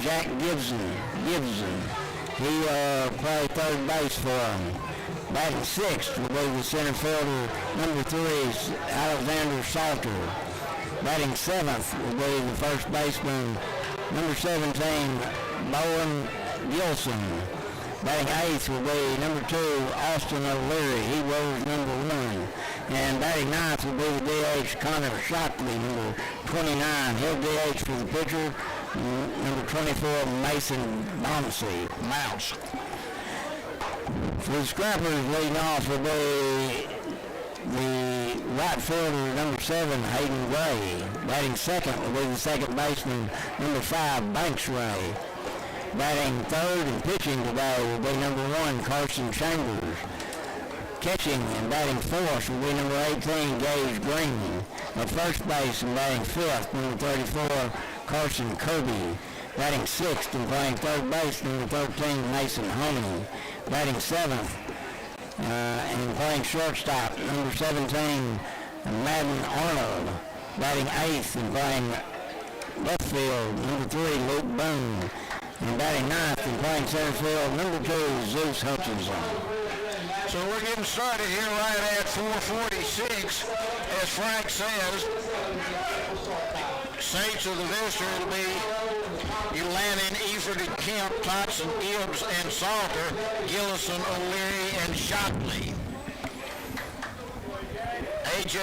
Jack Gibson. He played third base for him. Batting sixth will be the center fielder, number 3, Alexander Salter. Batting seventh will be the first baseman, number 17, Bowen Gilson. Batting eighth will be number 2, Austin O'Leary. He was number 1. And batting ninth will be the DH, Connor Shockley, number 29. He'll DH for the pitcher, number 24, Mason Mounce. For the Scrappers, leading off will be the right fielder, number 7, Hayden Gray. Batting second will be the second baseman, number 5, Banks Ray. Batting third and pitching today will be number 1, Carson Chambers. Catching and batting fourth will be number 18, Gage Green. At first base and batting fifth, number 34, Carson Kirby. Batting sixth and playing third base, number 13, Mason Honey. Batting seventh and playing shortstop, number 17, Madden Arnold. Batting eighth and playing left field, number 3, Luke Boone. And batting ninth and playing center field, number 2, Zeus Hutchinson. So we're getting started here right at 4:46. As Frank says, Saints of the visitor will be Ulannon, Eford, and Kemp, Thompson, Gibbs, and Salter, Gillison, O'Leary, and Shockley. A.J.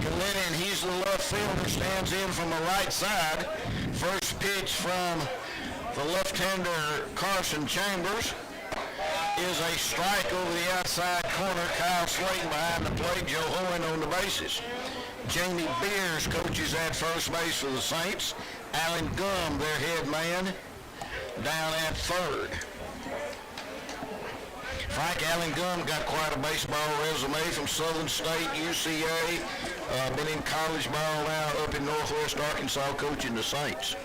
Kalinin, he's the left fielder, stands in from the right side. First pitch from the left-hander Carson Chambers is a strike over the outside corner. Kyle Slayton behind the plate, Joe Hoyne on the bases. Jamie Beers coaches at first base for the Saints. Alan Gum, their head man, down at third. Frank, Alan Gum got quite a baseball resume from Southern State, UCA, been in college ball now up in Northwest Arkansas coaching the Saints.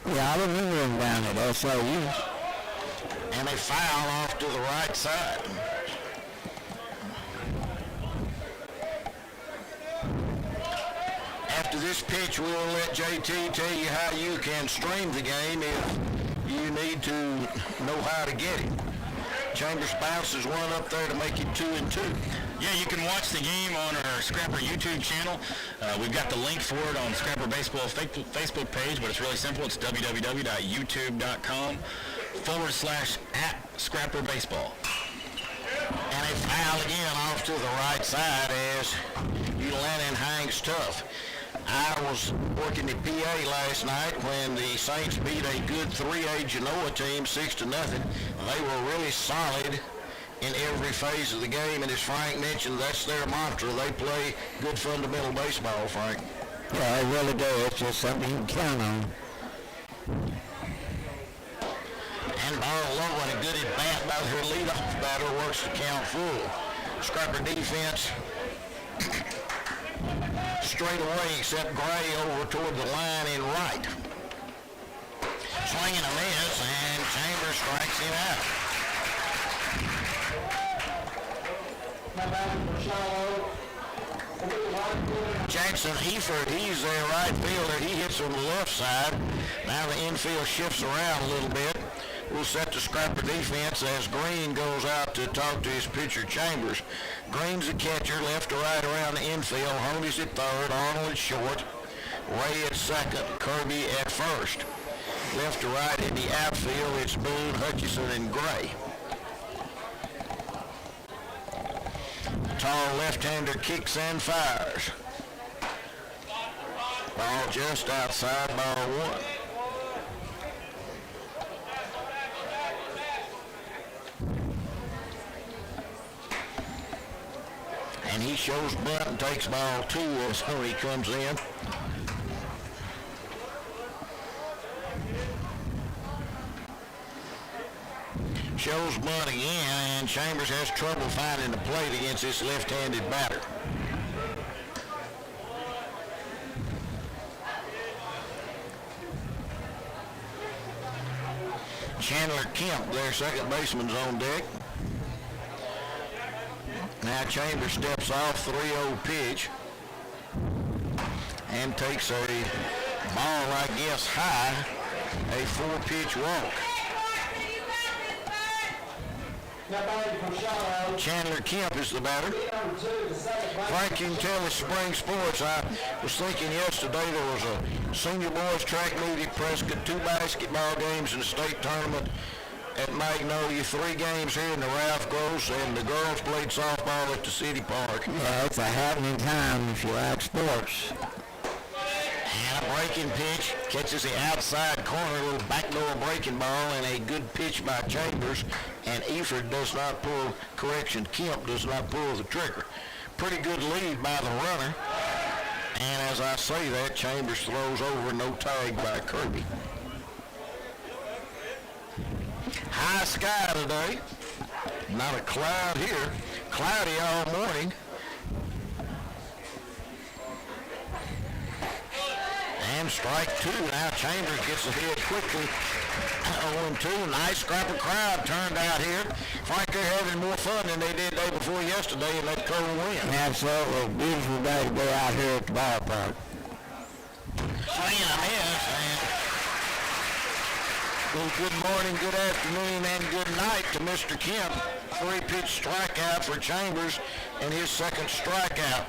Yeah, I remember him down at SOU. And a foul off to the right side. After this pitch, we'll let JT tell you how you can stream the game if you need to know how to get it. Chambers bounces one up there to make it 2-2. Yeah, you can watch the game on our Scrapper YouTube channel. We've got the link for it on Scrapper Baseball Facebook page, but it's really simple. It's www.youtube.com/@Scrapper Baseball. And a foul again off to the right side as Ulannon hangs tough. I was working at PA last night when the Saints beat a good 3A Genoa team 6-0. They were really solid in every phase of the game, and as Frank mentioned, that's their mantra. They play good fundamental baseball, Frank. Yeah, they really do. It's just something you can count on. And ball low and a good at bat by their leadoff batter works the count full. Scrapper defense straight away except Gray over toward the line in right. Swinging a miss, and Chambers strikes him out. Jackson Eford, he's their right fielder. He hits from the left side. Now the infield shifts around a little bit. We'll set the Scrapper defense as Green goes out to talk to his pitcher Chambers. Green's the catcher, left to right around the infield. Honey's at third, Arnold at short, Ray at second, Kirby at first. Left to right in the outfield, it's Boone, Hutchison, and Gray. Tall left-hander kicks and fires. Ball just outside, ball one. And he shows bunt and takes ball 2 as Honey comes in. Shows bunt again, and Chambers has trouble finding the plate against this left-handed batter. Chandler Kemp, their second baseman's on deck. Now Chambers steps off, 3-0 pitch, and takes a Ball, I guess, high. A 4-pitch walk. Chandler Kemp is the batter. Frank, you can tell it's spring sports. I was thinking yesterday there was a senior boys track meet at Prescott, 2 basketball games in the state tournament at Magnolia, 3 games here in the Ralph Gross, and the girls played softball at the city park. Yeah, it's a happening time if you like sports. And a breaking pitch, catches the outside corner, a little backdoor breaking ball, and a good pitch by Chambers. And Eford does not pull, Kemp does not pull the trigger. Pretty good lead by the runner. And as I say that, Chambers throws over, no tag by Kirby. High sky today. Not a cloud here. Cloudy all morning. And strike 2. Now Chambers gets ahead quickly. 0-2. Nice scrapper crowd turned out here. Frank, they're having more fun than they did the day before yesterday in that cold wind. Absolutely. Beautiful day to be out here at the ballpark. Swing and a miss. Well, good morning, good afternoon, and good night to Mr. Kemp. 3-pitch strikeout for Chambers and his second strikeout.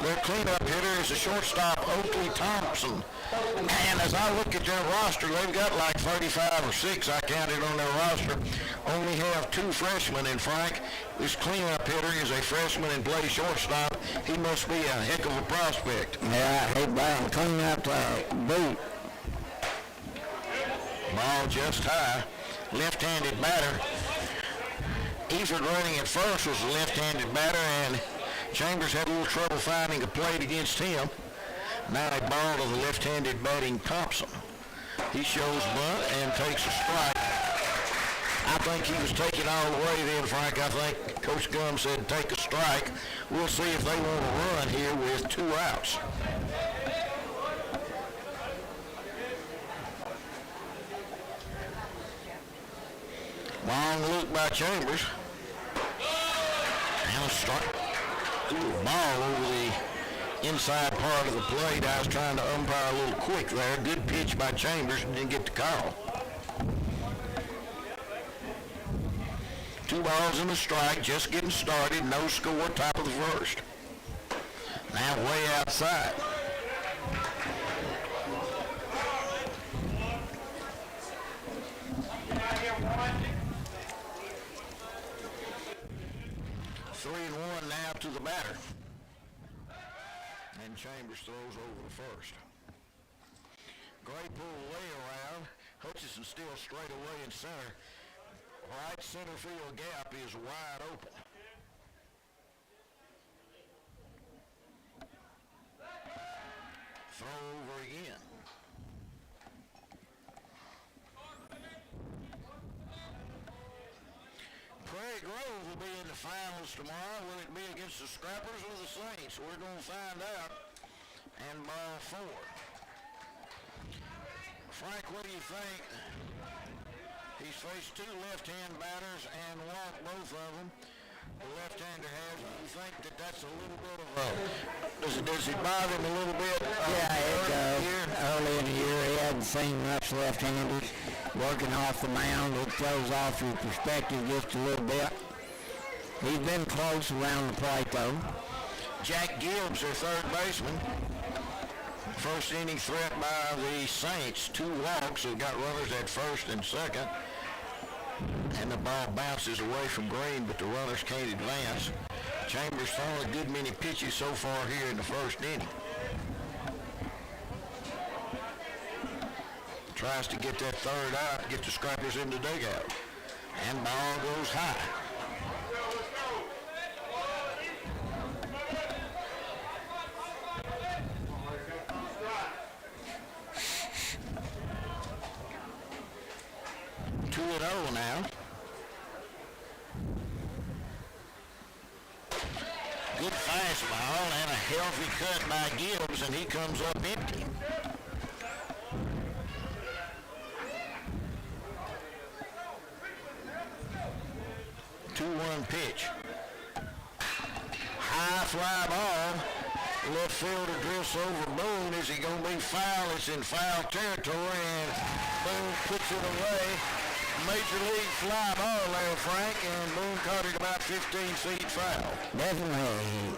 Their cleanup hitter is the shortstop, Oakley Thompson. And as I look at their roster, they've got like 35 or 6, I counted on their roster. Only have 2 freshmen, and Frank, this cleanup hitter is a freshman and plays shortstop. He must be a heck of a prospect. Yeah, he's cleaning up the boot. Ball just high. Left-handed batter. Eford running at first was a left-handed batter, and Chambers had a little trouble finding a plate against him. Now a ball to the left-handed batting Thompson. He shows bunt and takes a strike. I think he was taking all the way then, Frank. I think Coach Gum said take a strike. We'll see if they want to run here with 2 outs. Long look by Chambers. And a strike. Ball over the inside part of the plate. I was trying to umpire a little quick there. Good pitch by Chambers. Didn't get the call. 2 balls and a strike. Just getting started. No score. Top of the first. Now way outside. Now to the batter. And Chambers throws over the first. Gray pull way around. Hutchison still straight away in center. Right center field gap is wide open. Throw over again. Prairie Grove will be in the finals tomorrow. Will it be against the Scrappers or the Saints? We're going to find out. And ball 4. Frank, what do you think? He's faced 2 left-hand batters and walked both of them. The left-hander has. Do you think that that's a little bit of a... Does it bother him a little bit? Yeah, it does. Early in the year, he hadn't seen much left-handers. Working off the mound, it throws off your perspective just a little bit. He's been close around the plate, though. Jack Gibbs, their third baseman. First inning threat by the Saints. 2 walks. They've got runners at first and second. And the ball bounces away from Green, but the runners can't advance. Chambers thrown a good many pitches so far here in the first inning. Tries to get that third out, get the Scrappers in the dugout. And ball goes high. Two and 0 now. Good fastball and a healthy cut by Gibbs, and he comes up empty. 2-1 pitch. High fly ball Left fielder drifts over Boone. Is he going to be foul? It's in foul territory, and Boone puts it away. Major league fly ball there, Frank, and Boone caught it about 15 feet foul. Definitely.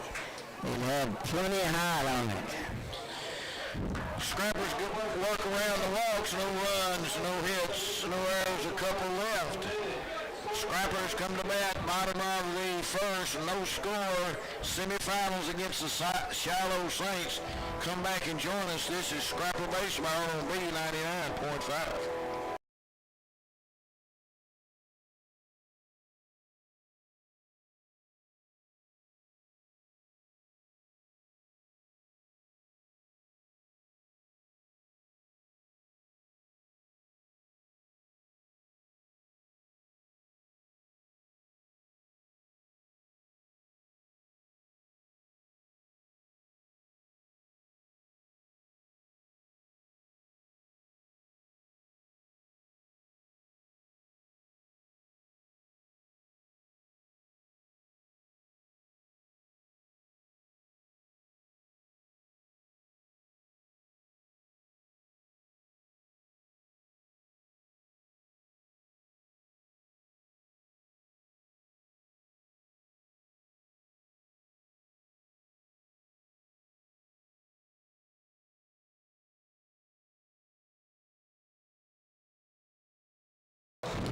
He had plenty of height on it. Scrappers good work around the walks. No runs, no hits, no errors, a couple left. Scrappers come to bat, bottom of the first, no score. Semifinals against the Shiloh Saints. Come back and join us. This is Scrapper Baseball on B99.5.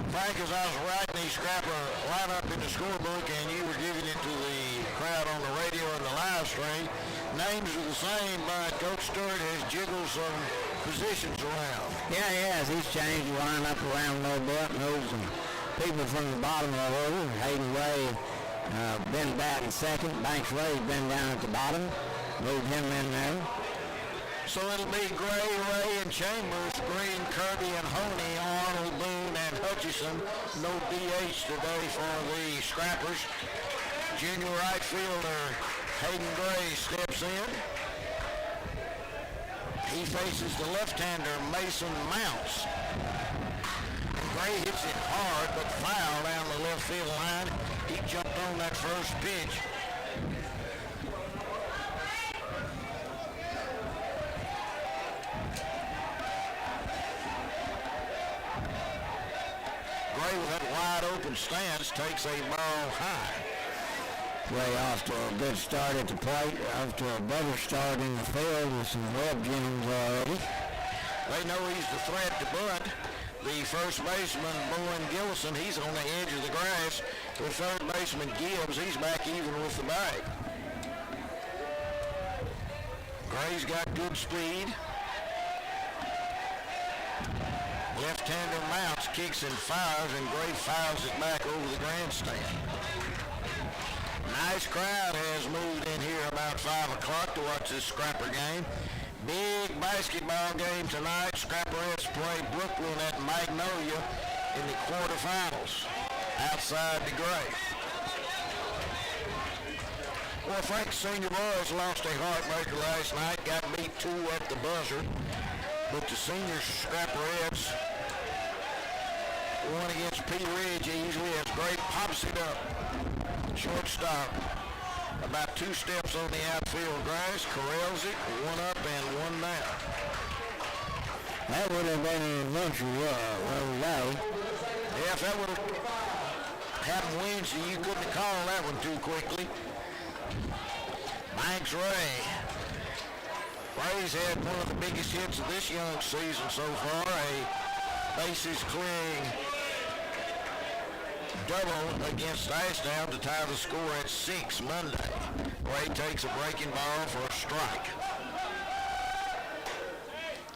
Frank, as I was writing the Scrapper lineup in the scorebook and you were giving it to the crowd on the radio and the live stream, names are the same, but Coach Stewart has jiggled some positions around. Yeah, he has. He's changed the lineup around a little bit. Moved some people from the bottom of the order. Hayden Way been batting second. Banks Ray's been down at the bottom. Moved him in there. So it'll be Gray, Ray, and Chambers, Green, Kirby, and Honey, Arnold, Boone, and Hutchison. No DH today for the Scrappers. Junior right fielder Hayden Gray steps in. He faces the left-hander Mason Mounts. Gray hits it hard, but foul down the left field line. He jumped on that first pitch. Gray with that wide open stance takes a ball high. Gray off to a good start at the plate, off to a better start in the field with some web innings already. They know he's the threat to bunt. The first baseman, Bowen Gillison, he's on the edge of the grass. The third baseman, Gibbs, he's back even with the bag. Gray's got good speed. Left-hander Mounts kicks and fires, and Gray fouls it back over the grandstand. Nice crowd has moved in here about 5 o'clock to watch this Scrapper game. Big basketball game tonight. Scrapperettes play Brooklyn at Magnolia in the quarterfinals outside the Gray. Well, Frank, senior boys lost a heartbreaker last night, got beat 2 at the buzzer. But the senior Scrapperettes won against P. Ridge easily as Gray pops it up. Shortstop, about 2 steps on the outfield grass, corrals it, 1 up and 1 down. That would have been an adventure, well, Yeah, if that would have happened Wednesday, you couldn't have called that one too quickly. Banks Ray. Ray's had one of the biggest hits of this young season so far, a bases clearing double against Ashdown to tie the score at 6 Monday. Ray takes a breaking ball for a strike.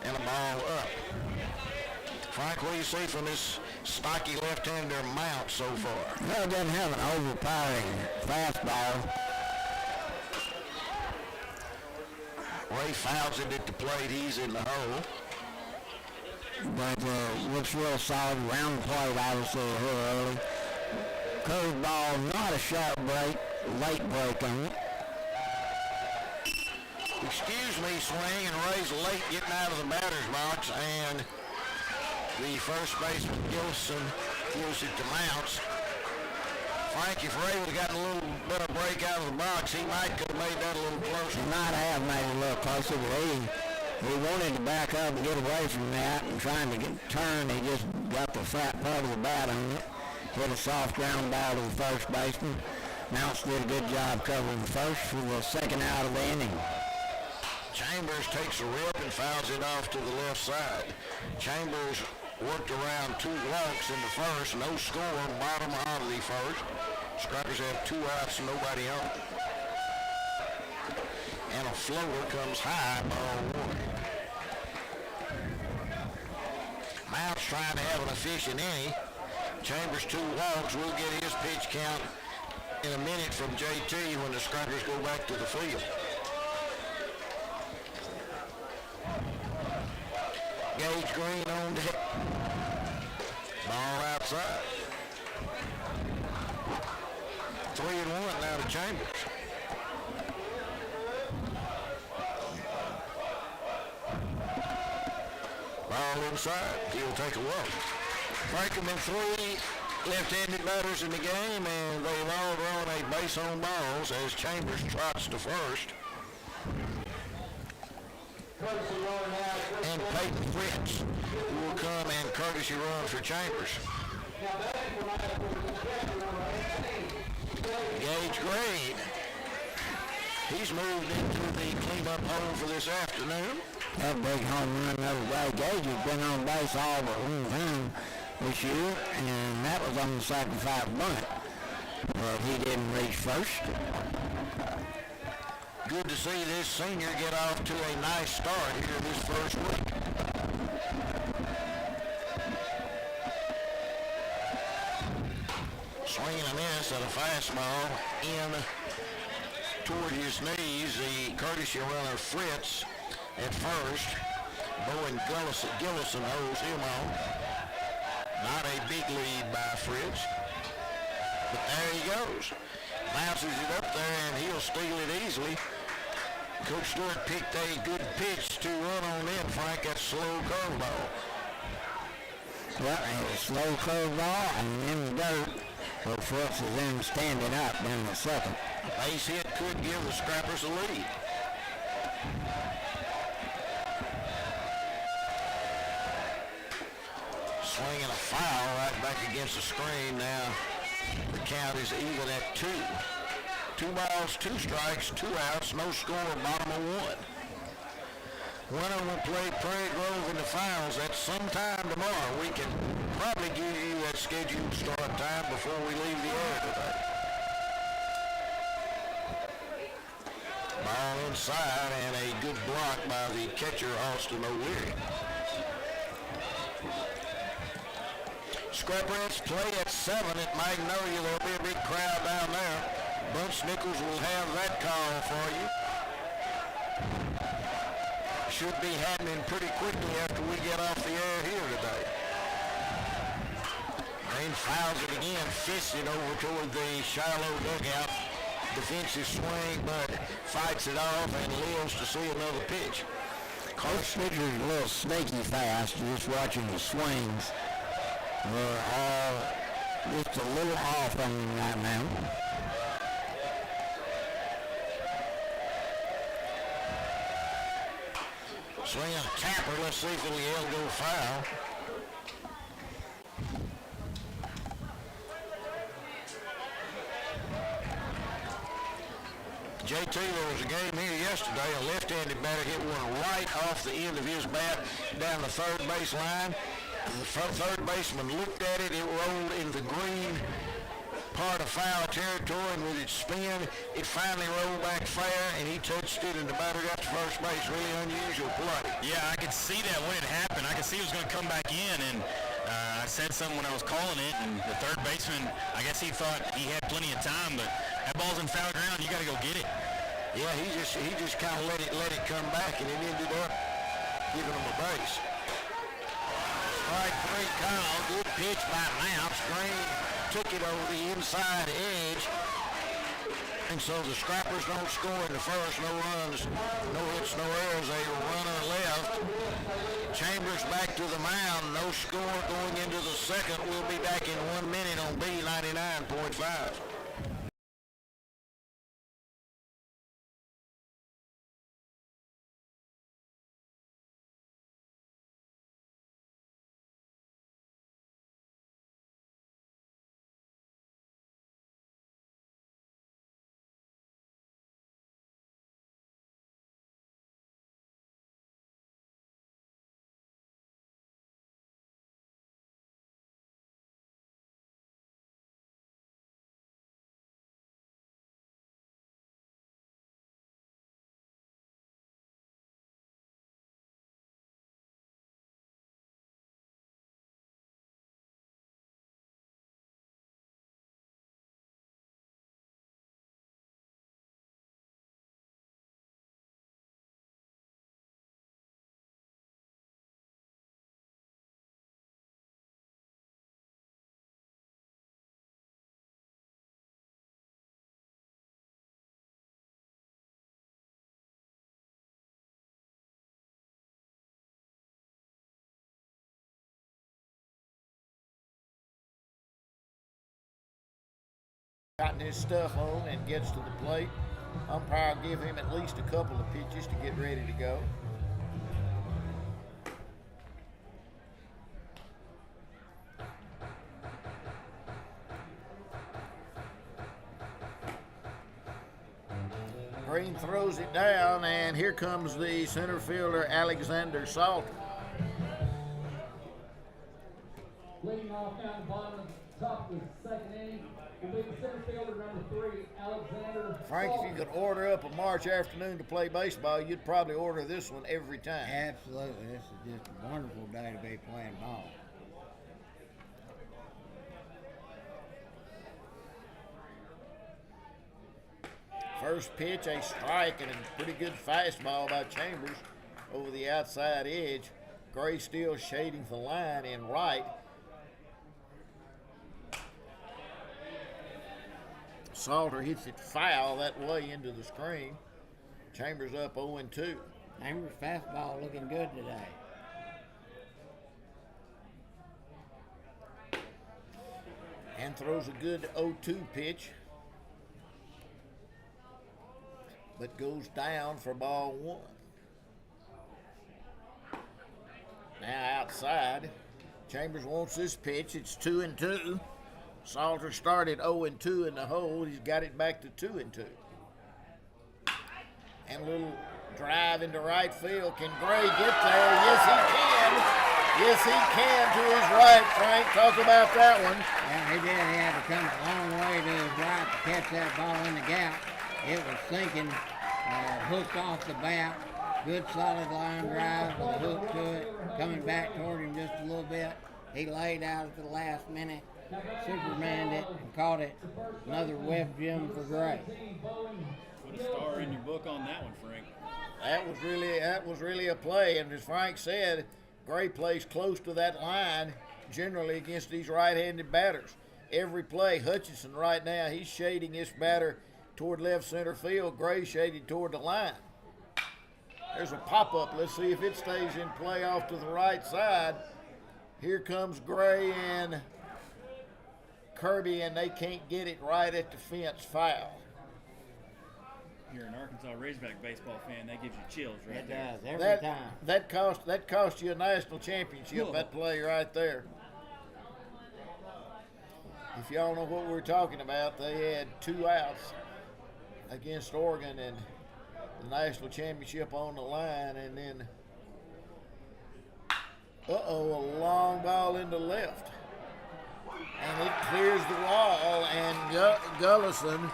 And a ball up. Frank, what do you see from this stocky left-hander Mount so far? Well, it doesn't have an overpowering fastball. Ray fouls it at the plate. He's in the hole. But looks real solid around the plate, obviously, here early. Curveball, not a sharp break, late break on it. Excuse me, swing, and Ray's late getting out of the batter's box, and the first baseman, Gilson, gives it to Mounts. Frank, if Ray would have gotten a little bit of break out of the box, he might could have made that a little closer. He might have made it a little closer, but he wanted to back up and get away from that and trying to turn. He just got the flat part of the bat on it. Hit a soft ground ball to the first baseman. Mounts did a good job covering first for the second out of the inning. Chambers takes a rip and fouls it off to the left side. Chambers worked around 2 walks in the first, no score, bottom out of the first. Scrappers have 2 outs, nobody on. And a floater comes high, ball 1. Mounts trying to have an efficient inning. Chambers 2 walks, will get his pitch count in a minute from JT when the Scrappers go back to the field. Gage Green on deck. Ball outside. 3-1 now to Chambers. Ball inside. He'll take a walk. Franklin 3 left-handed batters in the game, and they've all drawn a base on balls as Chambers trots to first. And Peyton Fritz will come and courtesy run for Chambers. Gage Green. He's moved into the cleanup hole for this afternoon. That big home run the other day. Gage has been on base all but one time this year, and that was on the sacrifice bunt. But he didn't reach first. Good to see this senior get off to a nice start here this first week. Swinging a miss at a fastball in toward his knees. The courtesy runner Fritz at first. Bowen Gillison holds him on. Not a big lead by Fritz. But there he goes. Bounces it up there and he'll steal it easily. Coach Stewart picked a good pitch to run on in, Frank. That slow curveball. Well, a slow curveball and in the dirt. But Fritz is then standing up in the second. Base hit could give the Scrappers a lead. Swinging a foul right back against the screen. Now the count is even at 2. 2 balls, 2 strikes, 2 outs, no score, bottom of 1. Winner will play Prairie Grove in the finals. That's sometime tomorrow. We can probably give you that scheduled start time before we leave the air today. Ball inside and a good block by the catcher, Austin O'Leary. Scrappers play at 7 at Magnolia. There'll be a big crowd down there. Bunch Nichols will have that call for you. Should be happening pretty quickly after we get off the air here today. Green fouls it again, fists it over toward the Shiloh dugout. Defensive swing, but fights it off and lives to see another pitch. Coach pitcher's a little snaky fast. Just watching the swings. We're all just a little off on him right now. Swing a tapper. Let's see if it'll go foul. JT, there was a game here yesterday. A left-handed batter hit one right off the end of his bat down the third base line. The third baseman looked at it. It rolled in the green part of foul territory, and with its spin, it finally rolled back fair, and he touched it, and the batter got to first base. Really unusual play. Yeah, I could see that when it happened. I could see he was going to come back in, and I said something when I was calling it, and the third baseman, I guess he thought he had plenty of time, but that ball's in foul ground. You got to go get it. Yeah, he just kind of let it come back, and it ended up giving him a base. Strike 3 call. Good pitch by Mounts. Green took it over the inside edge. And so the Scrappers don't score in the first. No runs, no hits, no errors. A runner left. Chambers back to the mound. No score going into the second. We'll be back in 1 minute on B99.5. cotton his stuff on and gets to the plate. Umpire will give him at least a couple of pitches to get ready to go. Green throws it down, and here comes the center fielder, Alexander Salter. Leading off down the bottom of the top of the second inning will be the center fielder, number 3, Alexander Frank, Salter. if you could order up a March afternoon to play baseball, you'd probably order this one every time. Absolutely. This is just a wonderful day to be playing ball. First pitch, a strike, and a pretty good fastball by Chambers over the outside edge. Gray still shading the line in right. Salter hits it foul that way into the screen. Chambers up 0-2. Chambers' fastball looking good today. And throws a good 0-2 pitch. But goes down for ball 1. Now outside. Chambers wants this pitch. It's 2-2. Salter started 0-2 in the hole. He's got it back to 2-2. And a little drive into right field. Can Gray get there? Yes, he can. Yes, he can to his right. Frank, talk about that one. Yeah, he did. He had to come a long way to his right to catch that ball in the gap. It was sinking, hooked off the bat. Good solid line drive with a hook to it. Coming back toward him just a little bit. He laid out at the last minute. Supermaned it and caught it. Another web gem for Gray. Put a star in your book on that one, Frank. That was really a play, and as Frank said, Gray plays close to that line generally against these right-handed batters. Every play, Hutchinson right now, he's shading this batter toward left center field. Gray shaded toward the line. There's a pop-up. Let's see if it stays in play off to the right side. Here comes Gray and Kirby, and they can't get it right at the fence. Foul. You're an Arkansas Razorback baseball fan. That gives you chills right It there. does every time. That cost you a national championship. Whoa. That play right there. If y'all know what we're talking about, they had 2 outs against Oregon and the national championship on the line, and then a long ball into left. And it clears the wall, and Gullison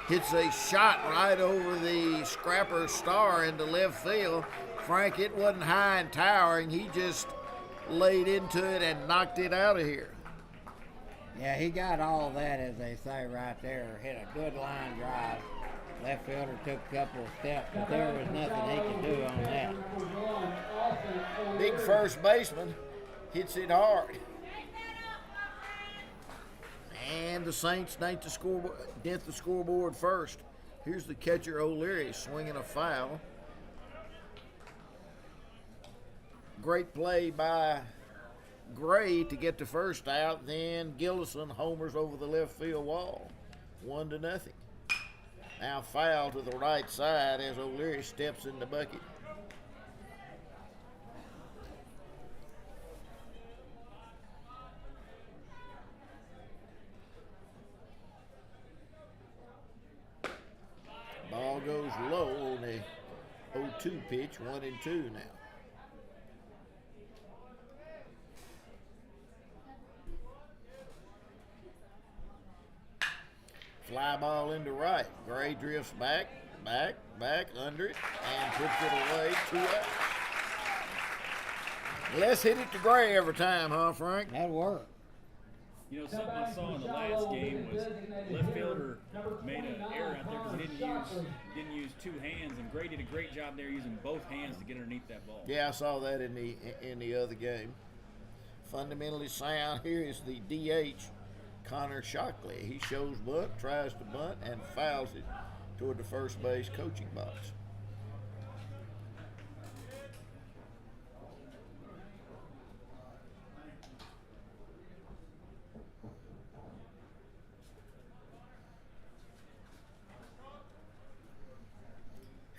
hits a shot right over the scrapper star into left field. Frank, it wasn't high and towering. He just laid into it and knocked it out of here. Yeah, he got all that, as they say right there. Hit a good line drive. Left fielder took a couple of steps, but there was nothing he could do on that. Big first baseman hits it hard. And the Saints dent the scoreboard first. Here's the catcher O'Leary swinging a foul. Great play by Gray to get the first out. Then Gillison homers over the left field wall. 1-0. Now foul to the right side as O'Leary steps in the bucket. Ball goes low on a 0-2 pitch, 1-2 now. Fly ball into right. Gray drifts back, under it, and puts it away. 2 outs. Let's hit it to Gray every time, huh, Frank? That worked. You know, something I saw in the last game was left fielder made an error out there because he didn't use 2 hands, and Gray did a great job there using both hands to get underneath that ball. Yeah, I saw that in the other game. Fundamentally sound. Here is the DH, Connor Shockley. He shows bunt, tries to bunt, and fouls it toward the first base coaching box.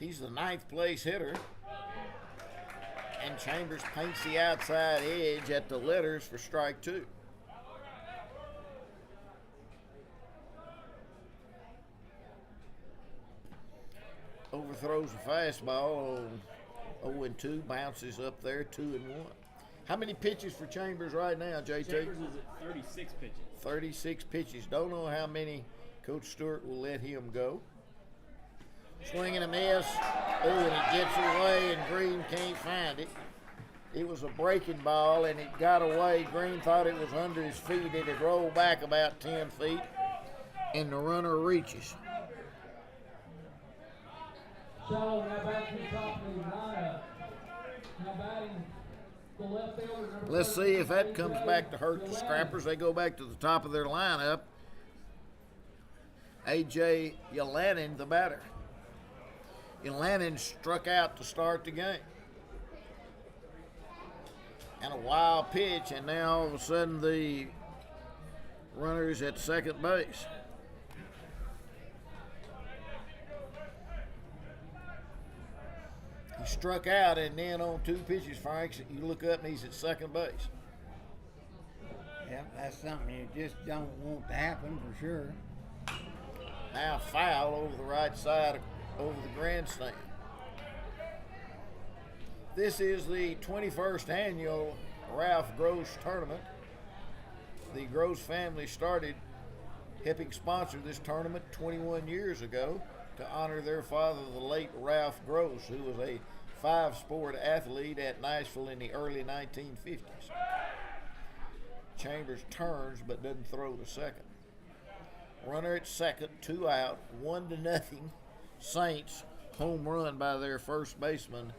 He's the 9th place hitter. And Chambers paints the outside edge at the letters for strike 2. Overthrows a fastball on 0-2, bounces up there 2-1. How many pitches for Chambers right now, JT? Chambers is at 36 pitches. 36 pitches. Don't know how many Coach Stewart will let him go. Swing and a miss. Oh, and it gets away, and Green can't find it. It was a breaking ball, and it got away. Green thought it was under his feet. It had rolled back about 10 feet, and the runner reaches. Shiloh now back to the top of the lineup. Now batting the left fielder. Let's see if that comes back to hurt the Scrappers. They go back to the top of their lineup. A.J. Yelanin, the batter. Yelanin struck out to start the game. And a wild pitch, and now all of a sudden the runner's at second base. He struck out, and then on 2 pitches, Frank, you look up and he's at second base. Yep, that's something you just don't want to happen for sure. Now foul over the right side, over the grandstand. This is the 21st annual Ralph Gross tournament. The Gross family started helping sponsor this tournament 21 years ago to honor their father, the late Ralph Gross, who was a 5-sport athlete at Nashville in the early 1950s. Chambers turns but doesn't throw to second. Runner at second, 2 out, 1-0. Saints, home run by their first baseman,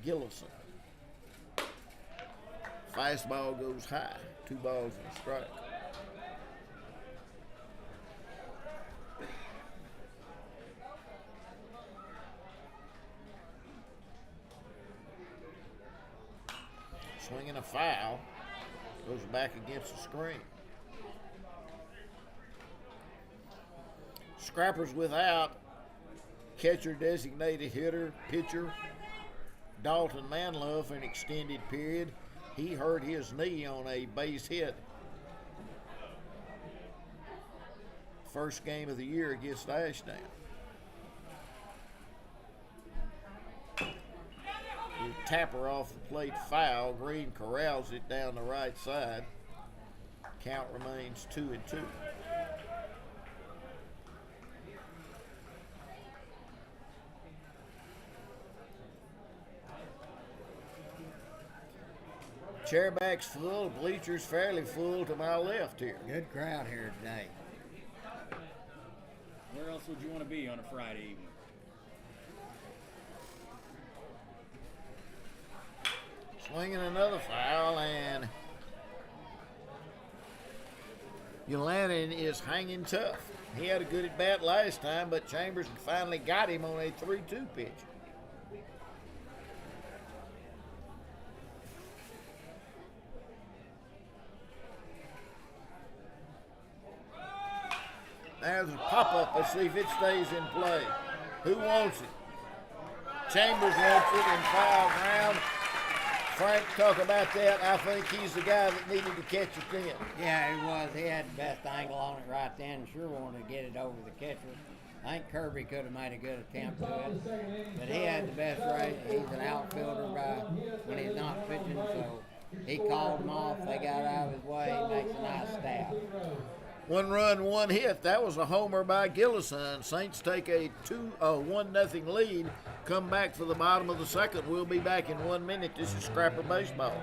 Gillison. Fastball goes high, 2 balls and a strike. Swinging a foul, goes back against the screen. Scrappers without catcher designated hitter, pitcher Dalton Manlove for an extended period. He hurt his knee on a base hit. First game of the year against Ashdown. Tapper off the plate foul. Green corrals it down the right side. Count remains 2-2. Chairback's full, bleachers fairly full to my left here. Good crowd here today. Where else would you want to be on a Friday evening? Swinging another foul, and Yelanin is hanging tough. He had a good at bat last time, but Chambers finally got him on a 3-2 pitch. There's a pop-up. Let's see if it stays in play. Who wants it? Chambers wants it in foul ground. Frank, talk about that. I think he's the guy that needed to catch it then. Yeah, he was. He had the best angle on it right then. Sure wanted to get it over the catcher. I think Kirby could have made a good attempt to it, but he had the best rate. He's an outfielder when he's not pitching, so he called him off. They got out of his way. He makes a nice stab. 1 run, 1 hit. That was a homer by Gillison. Saints take a 1-0 lead. Come back for the bottom of the second. We'll be back in 1 minute. This is Scrapper Baseball.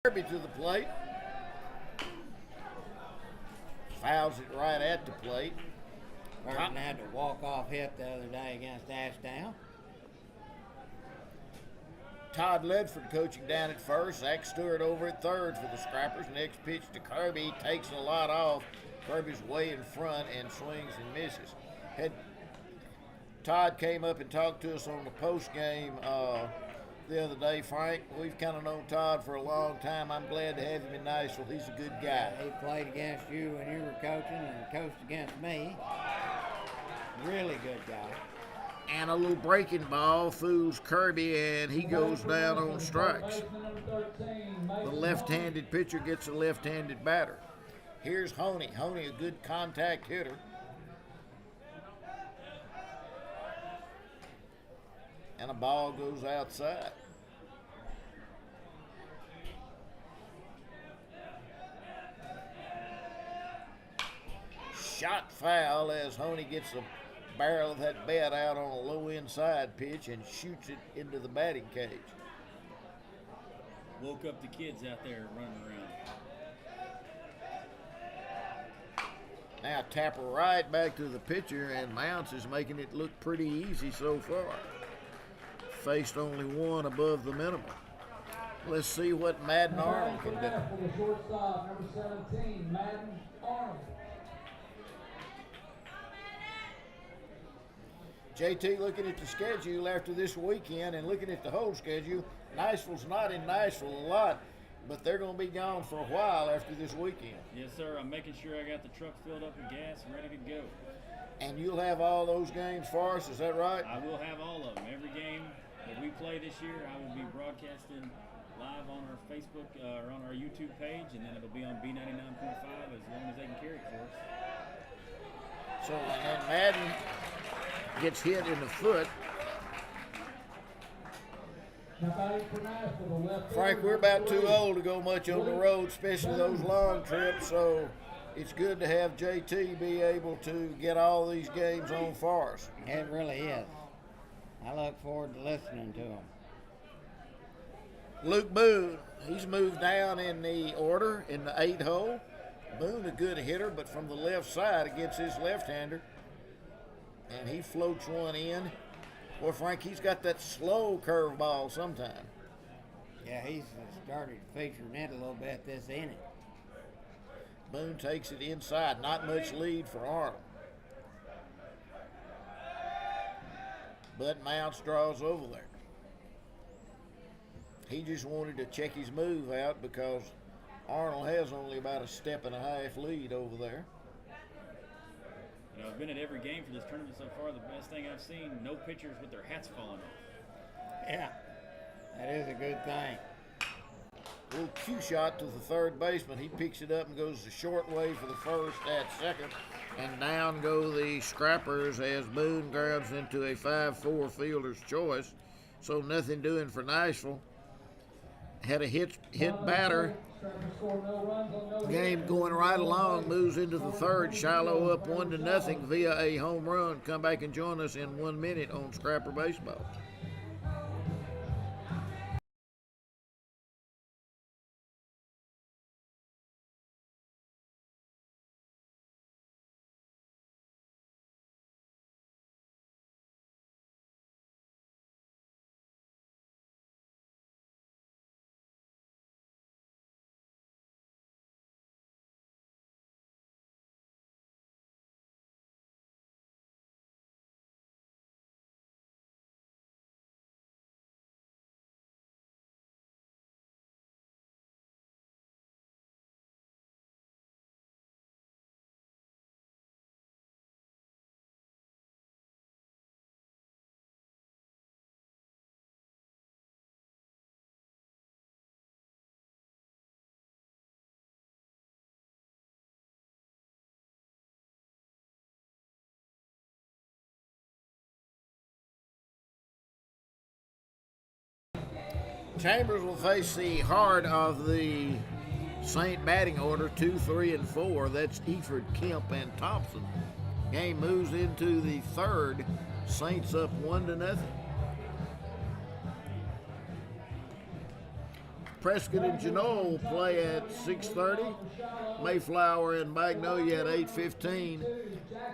Kirby to the plate. Fouls it right at the plate. Burton had to walk-off hit the other day against Ashdown. Todd Ledford coaching down at first. Zach Stewart over at third for the Scrappers. Next pitch to Kirby. Takes a lot off. Kirby's way in front and swings and misses. Todd came up and talked to us on the post game the other day. Frank, we've kind of known Todd for a long time. I'm glad to have him in Nashville. He's a good guy. He played against you when you were coaching and coached against me. Really good guy. And a little breaking ball fools Kirby, and he goes down on strikes. The left-handed pitcher gets a left-handed batter. Here's Honey. Honey, a good contact hitter. And a ball goes outside. Shot foul as Honey gets the barrel of that bat out on a low inside pitch and shoots it into the batting cage. Woke up the kids out there running around. Now tapper right back to the pitcher, and Mounts is making it look pretty easy so far. Faced only one above the minimum. Let's see what Madden Arnold can do. For the shortstop, number 17, Madden Arnold. JT, looking at the schedule after this weekend and looking at the whole schedule, Nashville's not in Nashville a lot, but they're going to be gone for a while after this weekend. Yes, sir. I'm making sure I got the truck filled up with gas and ready to go. And you'll have all those games for us, is that right? I will have all of them. Every game that we play this year, I will be broadcasting live on our Facebook or on our YouTube page, and then it'll be on B99.5 as long as they can carry it for us. So, and Madden gets hit in the foot. Frank, we're about too old to go much on the road, especially those long trips, so it's good to have JT be able to get all these games on for us. It really is. I look forward to listening to him. Luke Boone, he's moved down in the order in the 8 hole. Boone, a good hitter, but from the left side against his left-hander. And he floats one in. Well, Frank, he's got that slow curveball sometime. Yeah, he's started featuring it a little bit this inning. Boone takes it inside. Not much lead for Arnold. But Mounts draws over there. He just wanted to check his move out because Arnold has only about a step and a half lead over there. You know, I've been at every game for this tournament so far. The best thing I've seen, no pitchers with their hats falling off. Yeah, that is a good thing. A little cue shot to the third baseman. He picks it up and goes the short way for the first at second. And down go the Scrappers as Boone grounds into a 5-4 fielder's choice. So nothing doing for Nashville. Had a hit batter. Game going right along, moves into the third. Shiloh up 1-0 via a home run. Come back and join us in 1 minute on Scrapper Baseball. Chambers will face the heart of the Saint batting order, 2, 3, and 4. That's Eford, Kemp, and Thompson. Game moves into the third. Saints up 1-0. Prescott and Genoa will play at 6:30. Mayflower and Magnolia at 8:15.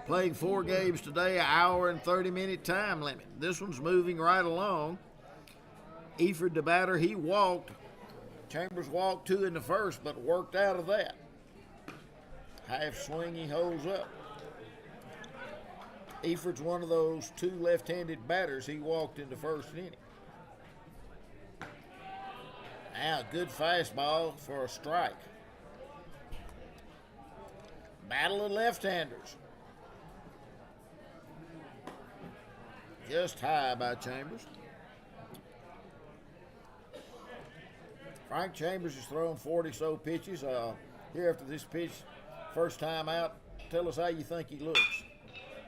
Playing 4 games today, an hour and 30-minute time limit. This one's moving right along. Eford, the batter, he walked. Chambers walked 2 in the first, but worked out of that. Half swing, he holds up. Eford's one of those 2 left-handed batters. He walked in the first inning. Now, good fastball for a strike. Battle of left-handers. Just high by Chambers. Frank Chambers has thrown 40-so pitches. Here after this pitch, first time out, tell us how you think he looks.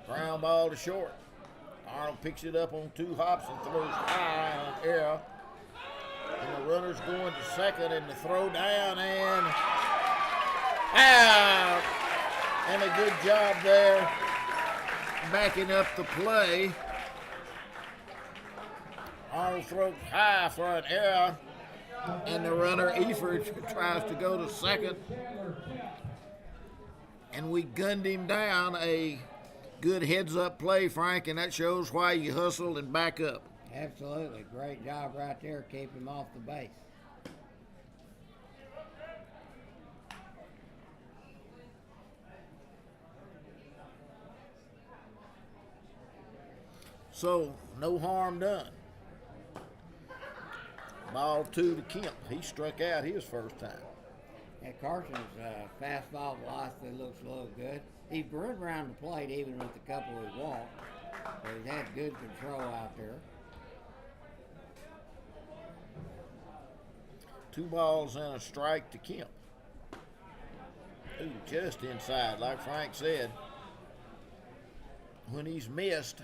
Ground ball to short. Arnold picks it up on 2 hops and throws high on error. And the runner's going to second, and the throw down and out. And a good job there backing up the play. Arnold throws high for an error, and the runner Eford tries to go to second. And we gunned him down. A good heads-up play, Frank, and that shows why you hustle and back up. Absolutely. Great job right there, keep him off the base. So, no harm done. Ball 2 to Kemp. He struck out his first time. And Carson's fastball velocity looks a little good. He's run around the plate even with a couple of walks. But he's had good control out there. 2 balls and a strike to Kemp. Ooh, just inside, like Frank said. When he's missed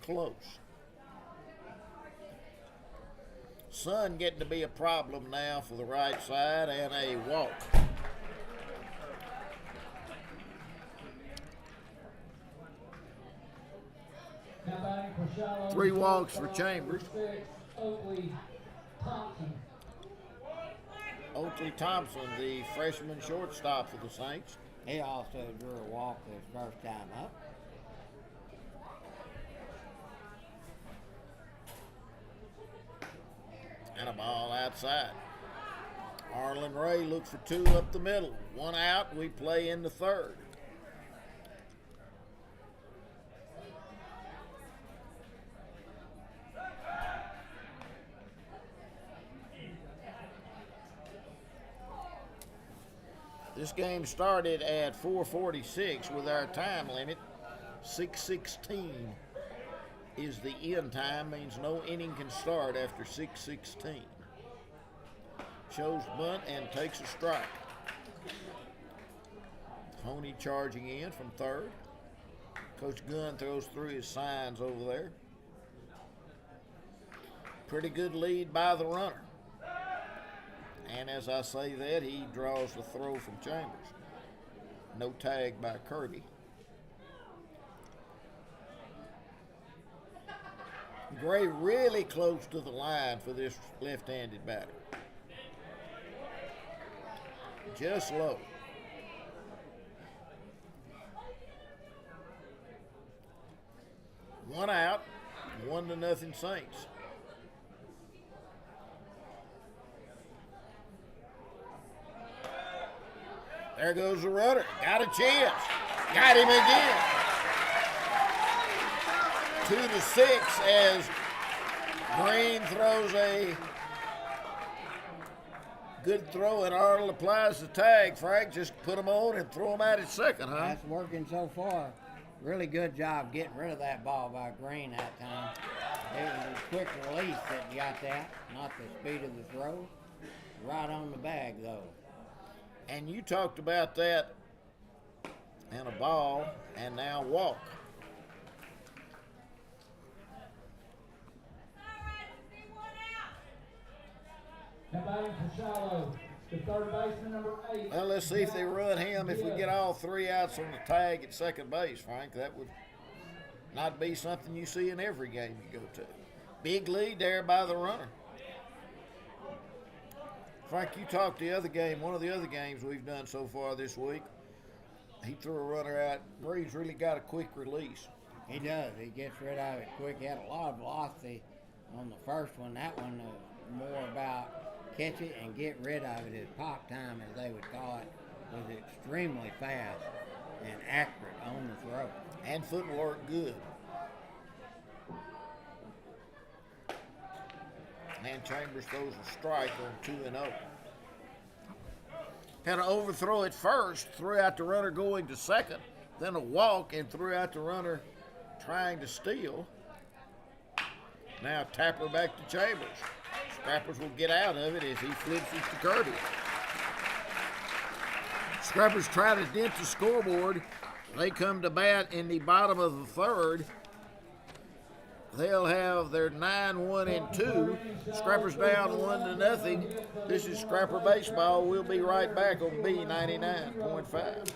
close. Sun getting to be a problem now for the right side, and a walk. Now batting for Shiloh. 3 walks for Chambers. 6, Oakley Thompson. Oakley Thompson, the freshman shortstop for the Saints. He also drew a walk his first time up. And a ball outside. Arlen Ray looks for 2 up the middle. 1 out, we play in the 3rd. This game started at 4:46 with our time limit. 6:16 is the end time, means no inning can start after 6:16. Shows bunt and takes a strike. Honey charging in from 3rd. Coach Gunn throws through his signs over there. Pretty good lead by the runner. And as I say that, he draws the throw from Chambers. No tag by Kirby. Gray really close to the line for this left-handed batter. Just low. One out, 1-0 Saints. There goes the runner. Got a chance. Got him again. 2-6 as Green throws a good throw and Arnold applies the tag. Frank, just put him on and throw him out at second, huh? That's working so far. Really good job getting rid of that ball by Green that time. It was a quick release that got that, not the speed of the throw. Right on the bag, though. And you talked about that, and a ball, and now walk. Now batting for Shiloh, the 3rd baseman, number 8. Well, let's see if they run him. If we get all 3 outs on the tag at second base, Frank, that would not be something you see in every game you go to. Big lead there by the runner. Frank, you talked the other game, one of the other games we've done so far this week. He threw a runner out. Breed's really got a quick release. He does. He gets rid of it quick. He had a lot of velocity on the first one. That one was more about catch it and get rid of it. His pop time, as they would call it, was extremely fast and accurate on the throw. And footwork good. And Chambers throws a strike on 2-0. Had to overthrow it first, threw out the runner going to second, then a walk and threw out the runner trying to steal. Now Tapper back to Chambers. Scrappers will get out of it as he flips it to Kirby. Scrappers try to dent the scoreboard. They come to bat in the bottom of the third. They'll have their 9-1-2. Scrappers down 1-0. This is Scrapper Baseball. We'll be right back on B99.5.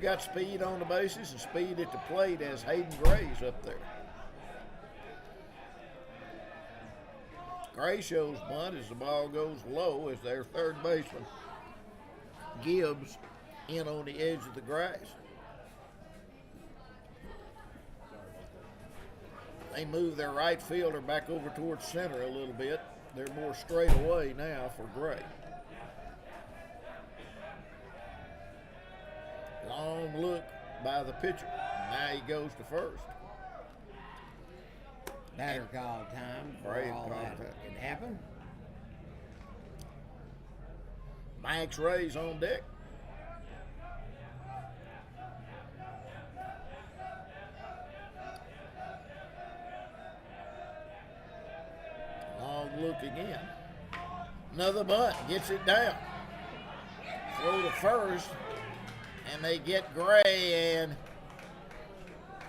Got speed on the bases and speed at the plate as Hayden Gray's up there. Gray shows bunt as the ball goes low as their third baseman Gibbs in on the edge of the grass. They move their right fielder back over towards center a little bit. They're more straight away now for Gray. Long look by the pitcher. Now he goes to first. Batter call time for Right, all call that time. could happen. Max Ray's on deck. Long look again. Another bunt. Gets it down. Throw to first. And they get Gray, and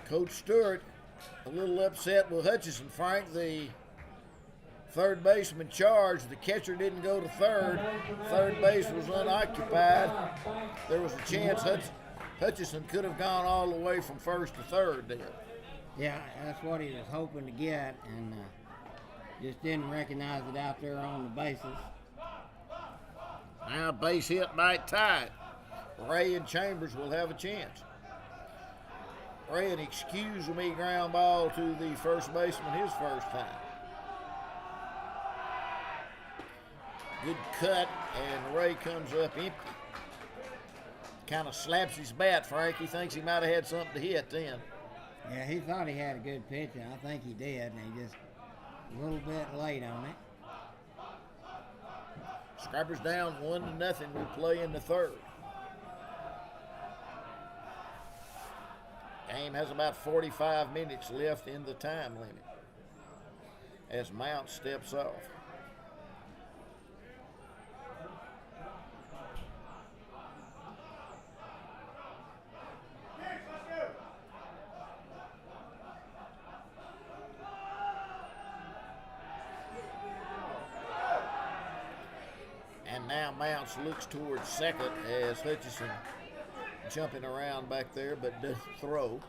Coach Stewart a little upset with Hutchison. Frank, the third baseman, charged. The catcher didn't go to third. Third base was unoccupied. There was a chance Hutchison could have gone all the way from first to third then. Yeah, that's what he was hoping to get, and just didn't recognize it out there on the bases. Now base hit might tie it. Ray and Chambers will have a chance. Ray, an excuse me ground ball to the first baseman his first time. Good cut, and Ray comes up empty. Kind of slaps his bat, Frank. He thinks he might have had something to hit then. Yeah, he thought he had a good pitch, and I think he did, and he just a little bit late on it. Scrappers down 1-0. We play in the third. Game has about 45 minutes left in the time limit as Mount steps off. And now Mounts looks towards second as Hutchison jumping around back there but doesn't throw.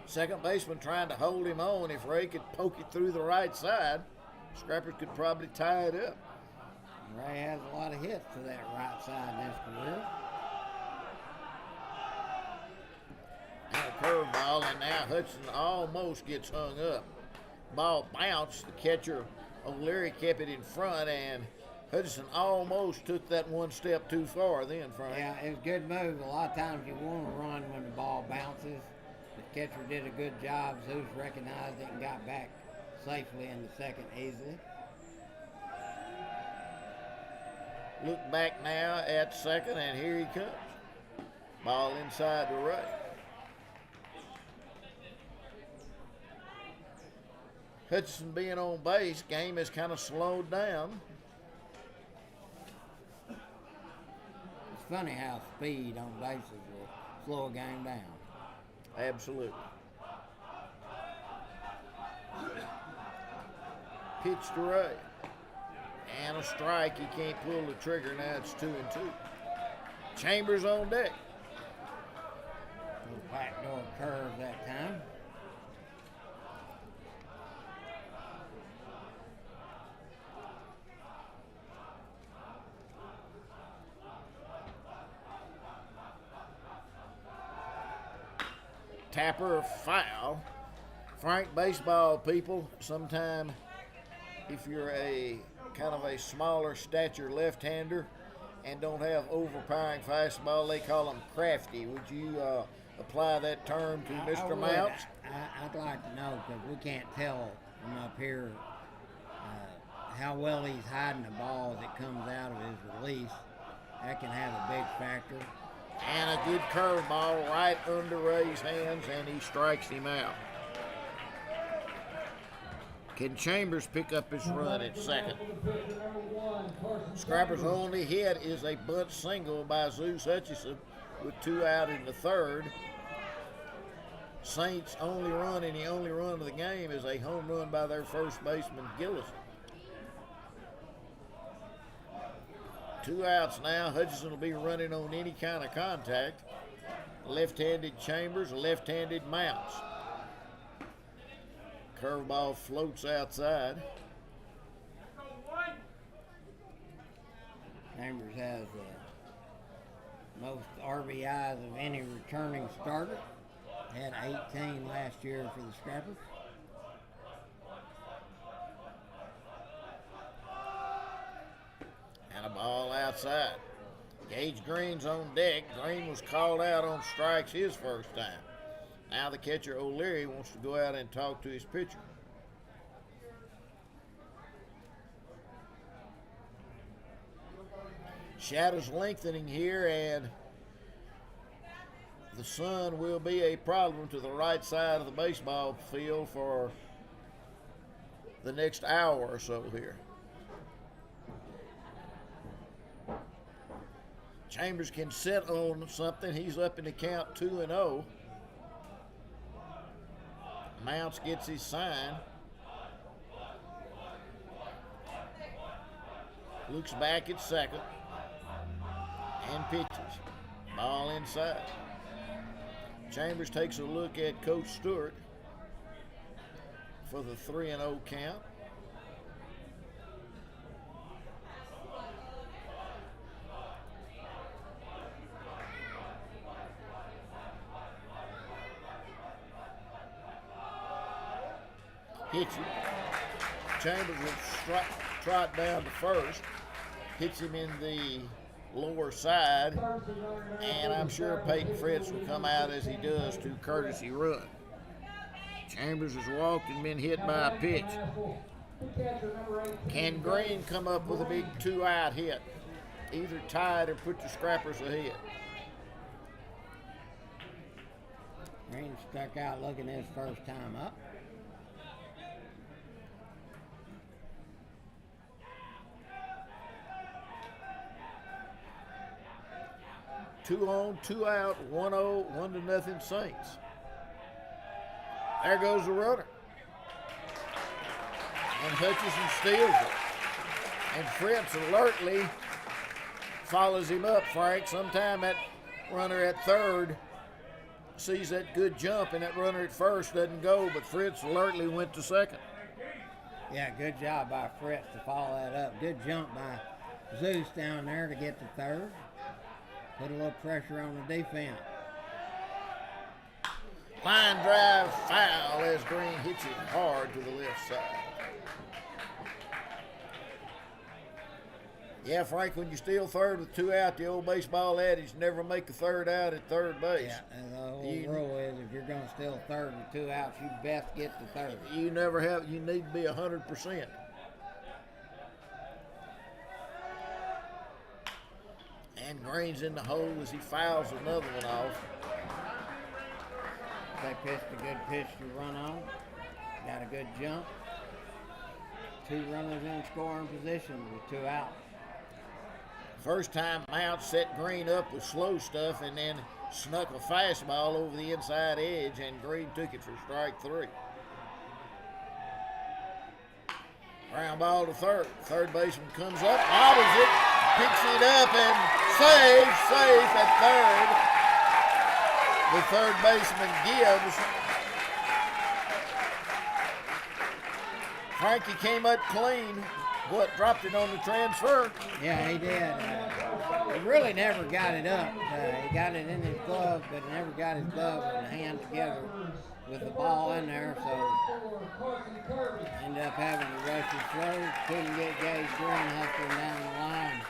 Second baseman trying to hold him on. If Ray could poke it through the right side, Scrappers could probably tie it up. Ray has a lot of hits to that right side in his career. And a curveball, and now Hudson almost gets hung up. Ball bounced. The catcher O'Leary kept it in front, and Hudson almost took that one step too far then, Frank. Yeah, it was a good move. A lot of times you want to run when the ball bounces. The catcher did a good job. Zeus recognized it and got back safely in the second easily. Look back now at second, and here he comes. Ball inside the right. Hutchinson being on base, game has kind of slowed down. It's funny how speed on bases will slow a game down. Absolutely. Pitch to Ray. And a strike. He can't pull the trigger. Now it's 2-2. Chambers on deck. Little backdoor curve that time. Tapper foul. Frank, baseball people, sometime if you're a kind of a smaller stature left-hander and don't have overpowering fastball, they call them crafty. Would you apply that term to Mr. Mounts? I'd like to know, because we can't tell from up here how well he's hiding the ball as it comes out of his release. That can have a big factor. And a good curveball right under Ray's hands, and he strikes him out. Can Chambers pick up his run at second? Scrapper's only hit is a bunt single by Zeus Hutchison with 2 out in the third. Saints' only run, and the only run of the game, is a home run by their first baseman, Gillison. 2 outs now. Hutchison will be running on any kind of contact. Left-handed Chambers, left-handed Mounts. Curveball floats outside. Chambers has the most RBIs of any returning starter. Had 18 last year for the Scrappers. And a ball outside. Gage Green's on deck. Green was called out on strikes his first time. Now the catcher O'Leary wants to go out and talk to his pitcher. Shadows lengthening here, and the sun will be a problem to the right side of the baseball field for the next hour or so here. Chambers can sit on something. He's up in the count 2-0. Mounts gets his sign. Looks back at second and pitches. Ball inside. Chambers takes a look at Coach Stewart for the 3-0 count. Hits him. Chambers will trot down to first. Hits him in the lower side. And I'm sure Peyton Fritz will come out as he does to courtesy run. Chambers has walked and been hit by a pitch. Can Green come up with a big 2-out hit? Either tie it or put the Scrappers ahead. Green stuck out looking his first time up. Two on, two out, 1-0, 1-0 Saints. There goes the runner. And Hutchison steals it. And Fritz alertly follows him up, Frank. Sometime that runner at third sees that good jump, and that runner at first doesn't go, but Fritz alertly went to second. Yeah, good job by Fritz to follow that up. Good jump by Zeus down there to get to third. Put a little pressure on the defense. Line drive foul as Green hits it hard to the left side. Yeah, Frank, when you steal third with two out, the old baseball adage, never make a third out at third base. Yeah, and the whole rule is if you're going to steal third with two outs, you best get to third. You need to be 100%. And Green's in the hole as he fouls another one off. They pitched a good pitch to run on. Got a good jump. Two runners in scoring position with two out. First time Mount set Green up with slow stuff and then snuck a fastball over the inside edge, and Green took it for strike three. Ground ball to third. Third baseman comes up, bobbles it, picks it up, and safe at third. The third baseman Gibbs. Frankie came up clean. Dropped it on the transfer. Yeah, he did. He really never got it up. He got it in his glove, but he never got his glove and hand together with the ball in there, so ended up having to rush his throw. Couldn't get Gage Green hustling down the line.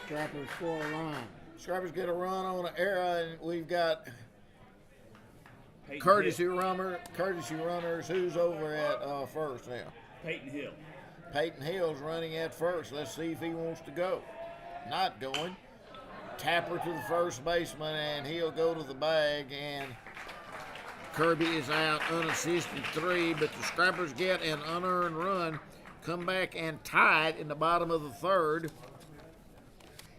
Scrappers score a run. Scrappers get a run on an error, and we've got Peyton courtesy Hill. runners. Who's over at first now? Peyton Hill. Peyton Hill's running at first. Let's see if he wants to go. Not going. Tapper to the first baseman, and he'll go to the bag, and Kirby is out unassisted 3, but the Scrappers get an unearned run, come back and tie it in the bottom of the third.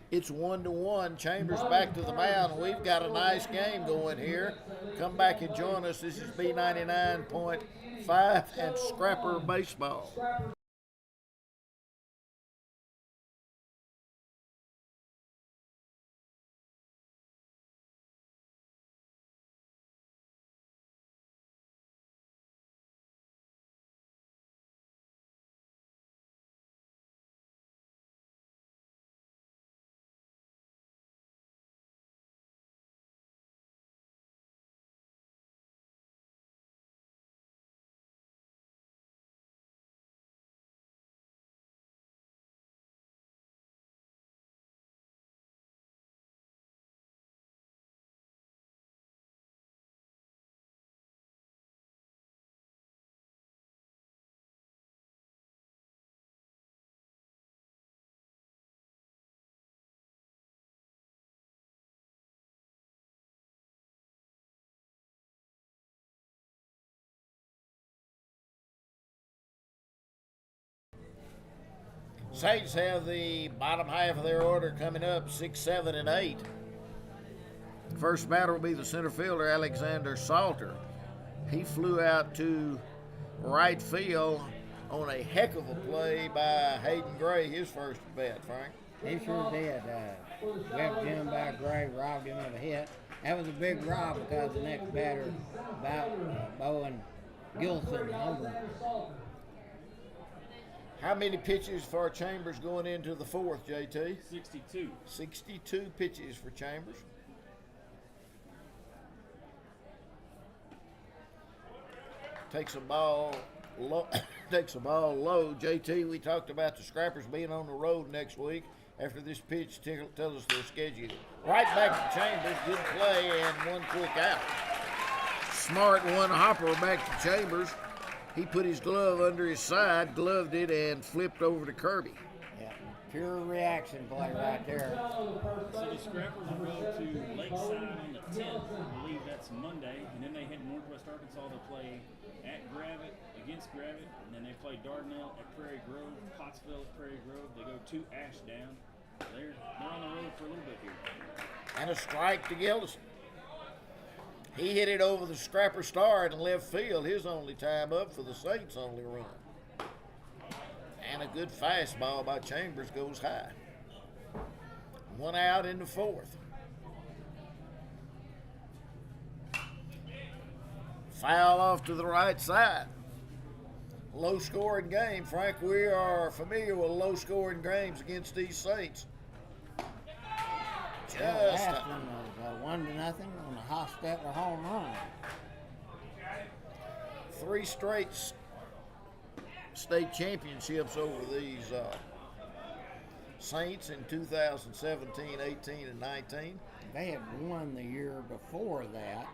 It's 1-1. Chambers back to the mound. We've got a nice game going here. Come back and join us. This is B99.5 and Scrapper Baseball. Saints have the bottom half of their order coming up, 6, 7, and 8. First batter will be the center fielder, Alexander Salter. He flew out to right field on a heck of a play by Hayden Gray, his first at bat, Frank. He sure did. Whipped him by Gray, robbed him of a hit. That was a big rob because the next batter, Bowen Gilson, over. How many pitches for Chambers going into the fourth, JT? 62. 62 pitches for Chambers. Takes a ball low. JT, we talked about the Scrappers being on the road next week. After this pitch, tell us their schedule. Right back to Chambers. Good play and one quick out. Smart one hopper back to Chambers. He put his glove under his side, gloved it, and flipped over to Kirby. Yeah, pure reaction play right there. So the Scrappers will go to Lakeside on the 10th. I believe that's Monday. And then they hit Northwest Arkansas to play at Gravette, against Gravette. And then they play Dardanelle at Prairie Grove, Pottsville at Prairie Grove. They go to Ashdown. They're on the road for a little bit here. And a strike to Gillison. He hit it over the Scrapper Star in left field, his only time up for the Saints' only run. And a good fastball by Chambers goes high. 1 out in the 4th. Foul off to the right side. Low-scoring game. Frank, we are familiar with low-scoring games against these Saints. The last one was 1-0 on a Hostetler home run. 3 straight state championships over these Saints in 2017, 18, and 19. They had won the year before that,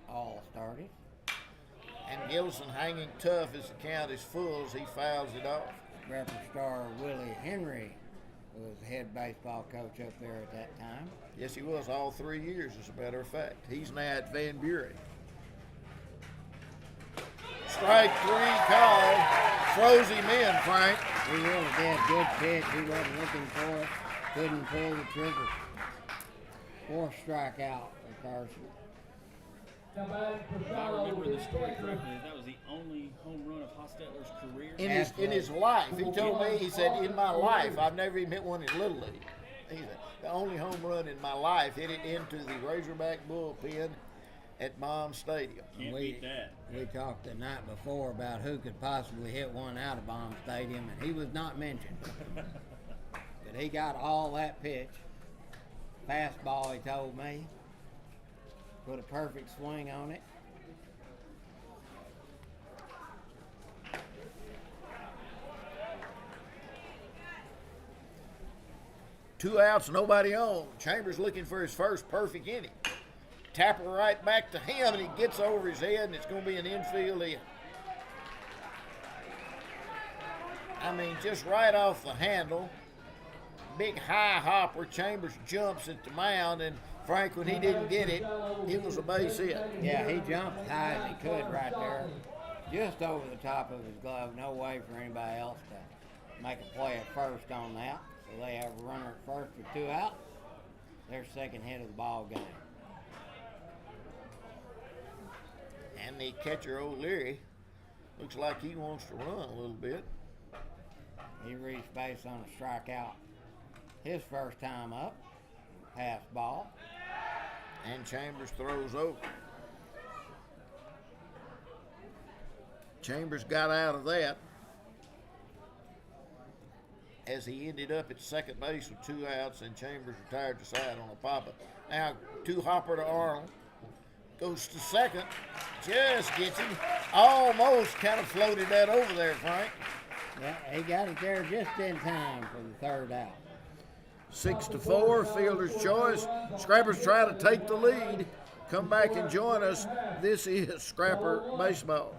all started. And Gillison hanging tough as the count is full as he fouls it off. Scrapper star Willie Henry was head baseball coach up there at that time. Yes, he was all 3 years, as a matter of fact. He's now at Van Buren. Strike 3 call. Throws him in, Frank. He really did. Good pitch. He wasn't looking for it. Couldn't pull the trigger. 4th strikeout for Carson. If I remember the story correctly, that was the only home run of Hostetler's career. In his life. He told me, he said, in my life, I've never even hit one in Little League. He said, the only home run in my life hit it into the Razorback bullpen at Baum Stadium. Can't beat that. We talked the night before about who could possibly hit one out of Baum Stadium, and he was not mentioned. But he got all that pitch. Fastball, he told me. Put a perfect swing on it. Two outs, nobody on. Chambers looking for his first perfect inning. Tapper right back to him, and he gets over his head, and it's going to be an infield in. I mean, just right off the handle. Big high hopper. Chambers jumps at the mound, and Frank, when he didn't get it, it was a base hit. Yeah, he jumped as high as he could right there. Just over the top of his glove. No way for anybody else to make a play at first on that. So they have a runner at first with 2 outs. Their second hit of the ball game. And the catcher, O'Leary, looks like he wants to run a little bit. He reached base on a strikeout. His first time up. Pass ball. And Chambers throws over. Chambers got out of that as he ended up at second base with 2 outs, and Chambers retired to side on a pop-up. Now, 2 hopper to Arnold. Goes to second. Just gets him. Almost kind of floated that over there, Frank. Yeah, he got it there just in time for the 3rd out. 6-4, fielder's choice. Scrappers try to take the lead. Come back and join us. This is Scrapper Baseball.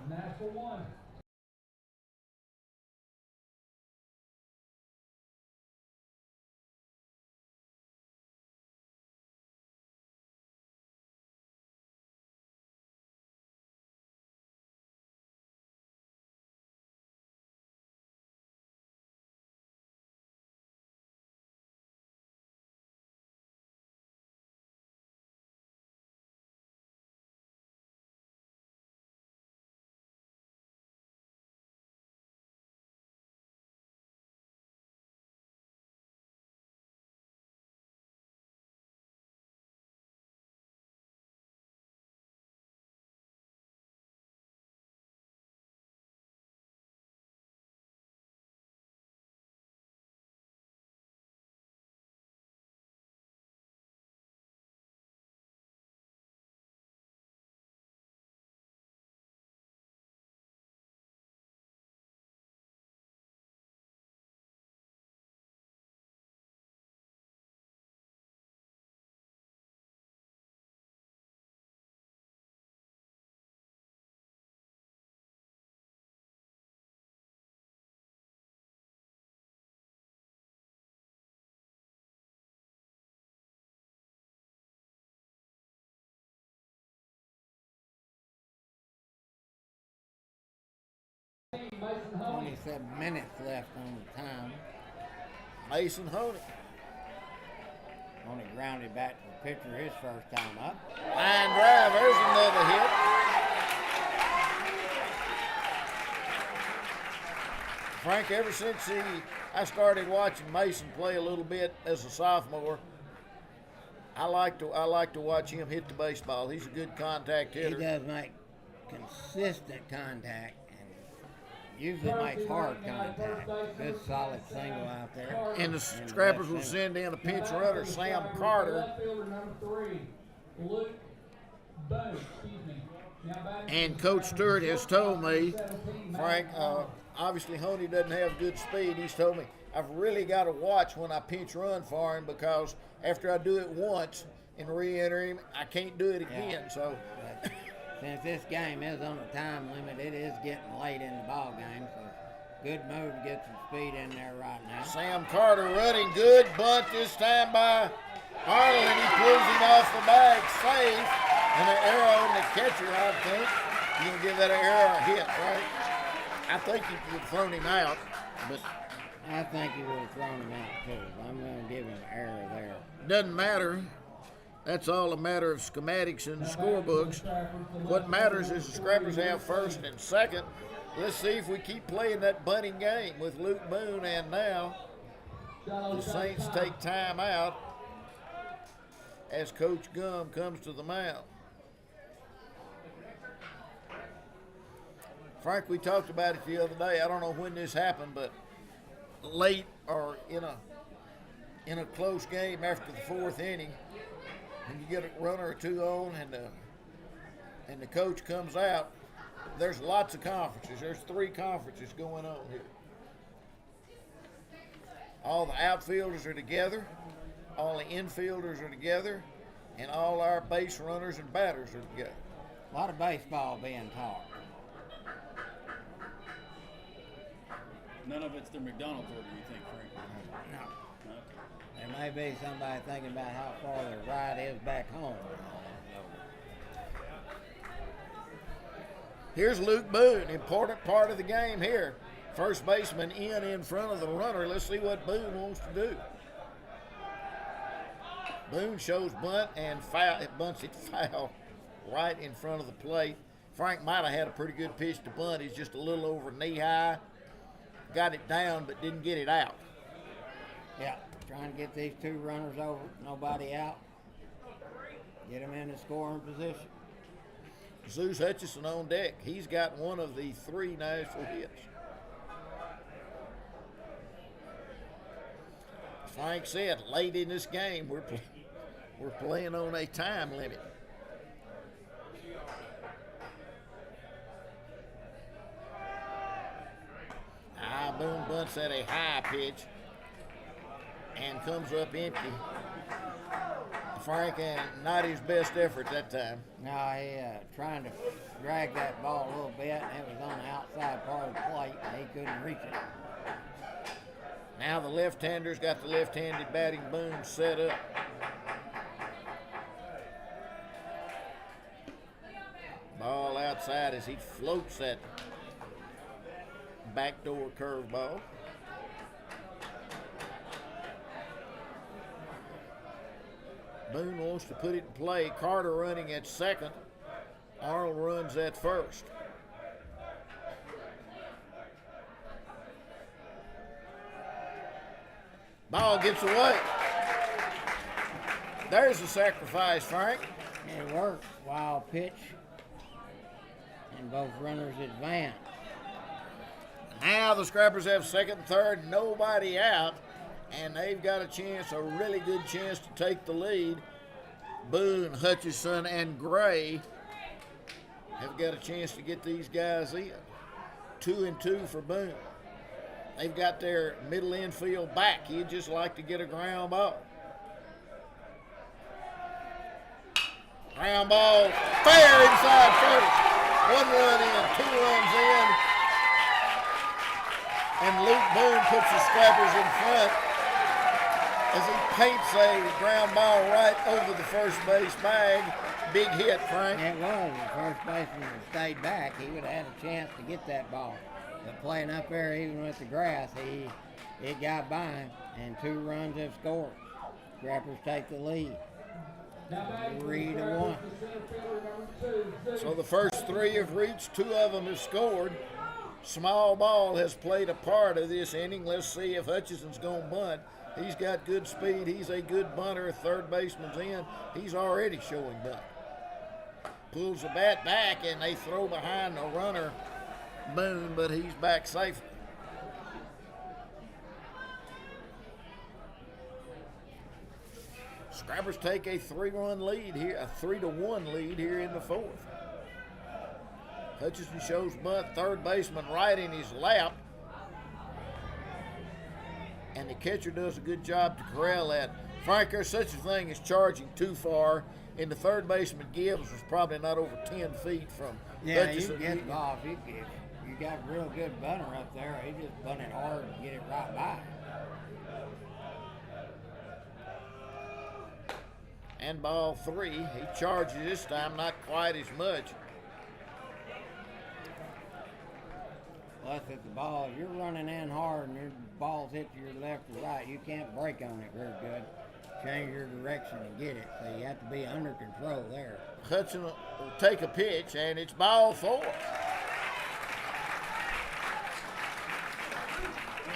Honey. 27 minutes left on the time. Mason Honey. Only grounded back to the pitcher his first time up. Line drive, there's another hit. Frank, ever since I started watching Mason play a little bit as a sophomore, I like to watch him hit the baseball. He's a good contact He hitter. does make consistent contact and usually makes hard contact. Good solid single out there. And the Scrappers will send in a pinch runner, Sam Carter. Left fielder number 3, Luke Boone. Excuse me. Now batting And Coach Stewart has told me, Frank, obviously Honey doesn't have good speed. He's told me I've really got to watch when I pinch run for him because after I do it once and re-enter him, I can't do it again. Yeah. So But since this game is on a time limit, it is getting late in the ball game. So good move to get some speed in there right now. Sam Carter running good. Bunt this time by Arnold, and he pulls him off the bag safe. And an arrow on the catcher, I think. You can give that an arrow a hit, right? I think he could have thrown him out, but I think he would have thrown him out too. I'm going to give him an error there. doesn't matter. That's all a matter of schematics and scorebooks. What matters is the Scrappers have first and second. Let's see if we keep playing that bunting game with Luke Boone, and now the Saints take time out as Coach Gum comes to the mound. Frank, we talked about it the other day. I don't know when this happened, but late or in a close game after the fourth inning, when you get a runner or two on and the coach comes out, there's lots of conferences. There's 3 conferences going on here. All the outfielders are together, all the infielders are together, and all our base runners and batters are together. A lot of baseball being taught. None of it's the McDonald's order, you think, Frank? No. Okay. There may be somebody thinking about how far their ride is back home. Here's Luke Boone, important part of the game here. First baseman in front of the runner. Let's see what Boone wants to do. Boone shows bunt and foul. It bunts it foul right in front of the plate. Frank might have had a pretty good pitch to bunt. He's just a little over knee high. Got it down but didn't get it out. Yeah, trying to get these 2 runners over, nobody out. Get them in the scoring position. Zeus Hutchison on deck. He's got one of the 3 Nashville hits. Frank said, late in this game, we're playing on a time limit. Boone bunts at a high pitch and comes up empty. Frank, and not his best effort that time. No, he trying to drag that ball a little bit, and it was on the outside part of the plate, and he couldn't reach it. Now the left-hander's got the left-handed batting Boone set up. Ball outside as he floats that backdoor curveball. Boone wants to put it in play. Carter running at second. Arnold runs at first. Ball gets away. There's the sacrifice, Frank. It worked. Wild pitch. And both runners advance. Now the Scrappers have second, third, nobody out, and they've got a chance, a really good chance to take the lead. Boone, Hutchison, and Gray have got a chance to get these guys in. 2-2 for Boone. They've got their middle infield back. He'd just like to get a ground ball. Ground ball, fair inside first. 1 run in, 2 runs in. And Luke Boone puts the Scrappers in front as he paints a ground ball right over the first base bag. Big hit, Frank. It was. The first baseman had stayed back. He would have had a chance to get that ball. But playing up there, even with the grass, it got by him, and 2 runs have scored. Scrappers take the lead. 3-1. So the first 3 have reached, 2 of them have scored. Small ball has played a part of this inning. Let's see if Hutchison's going to bunt. He's got good speed. He's a good bunter. Third baseman's in. He's already showing bunt. Pulls the bat back, and they throw behind the runner, Boone, but he's back safely. Scrappers take a 3-run lead here, a 3-1 lead here in the 4th. Hutchison shows bunt, third baseman right in his lap. And the catcher does a good job to corral that. Frank, there's such a thing as charging too far, and the third baseman Gibbs was probably not over 10 feet from Hutchison. You get the ball. You got a real good bunter up there. He just bunted hard to get it right by. And ball 3. He charges this time, not quite as much. Plus, if the ball, you're running in hard and your ball's hit to your left or right, you can't break on it very good. Change your direction to get it. So you have to be under control there. Hudson will take a pitch, and it's ball 4.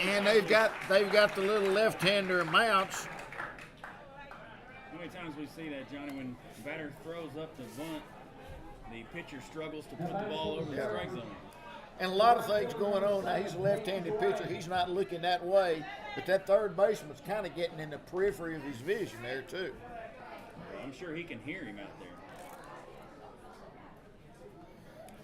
And they've got the little left-hander Mounts. How many times we see that, Johnny, when the batter throws up the bunt, the pitcher struggles to put the ball over the strike zone. And a lot of things going on. Now, he's a left-handed pitcher. He's not looking that way. But that third baseman's kind of getting in the periphery of his vision there, too. I'm sure he can hear him out there.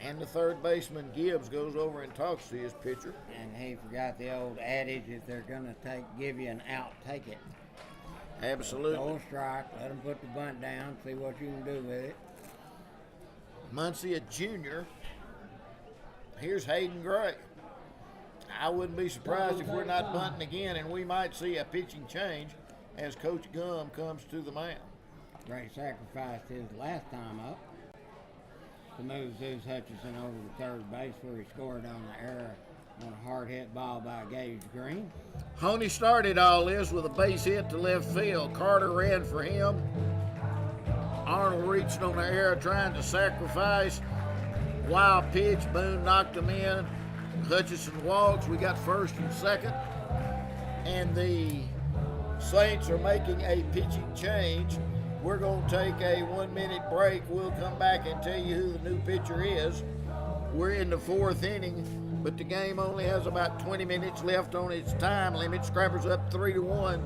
And the third baseman, Gibbs, goes over and talks to his pitcher. And he forgot the old adage, if they're going to give you an out, take it. Absolutely. Throw a strike, let them put the bunt down, see what you can do with it. Muncie, a junior. Here's Hayden Gray. I wouldn't be surprised if we're not bunting again, and we might see a pitching change as Coach Gum comes to the mound. Gray sacrificed his last time up to move Zeus Hutchison over to third base where he scored on the error on a hard hit ball by Gage Green. Honey started all this with a base hit to left field. Carter ran for him. Arnold reached on the error trying to sacrifice. Wild pitch, Boone knocked him in. Hutchison walks. We got first and second. And the Saints are making a pitching change. We're going to take a 1-minute break. We'll come back and tell you who the new pitcher is. We're in the 4th inning, but the game only has about 20 minutes left on its time limit. Scrappers up 3-1.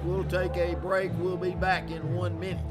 We'll take a break. We'll be back in 1 minute.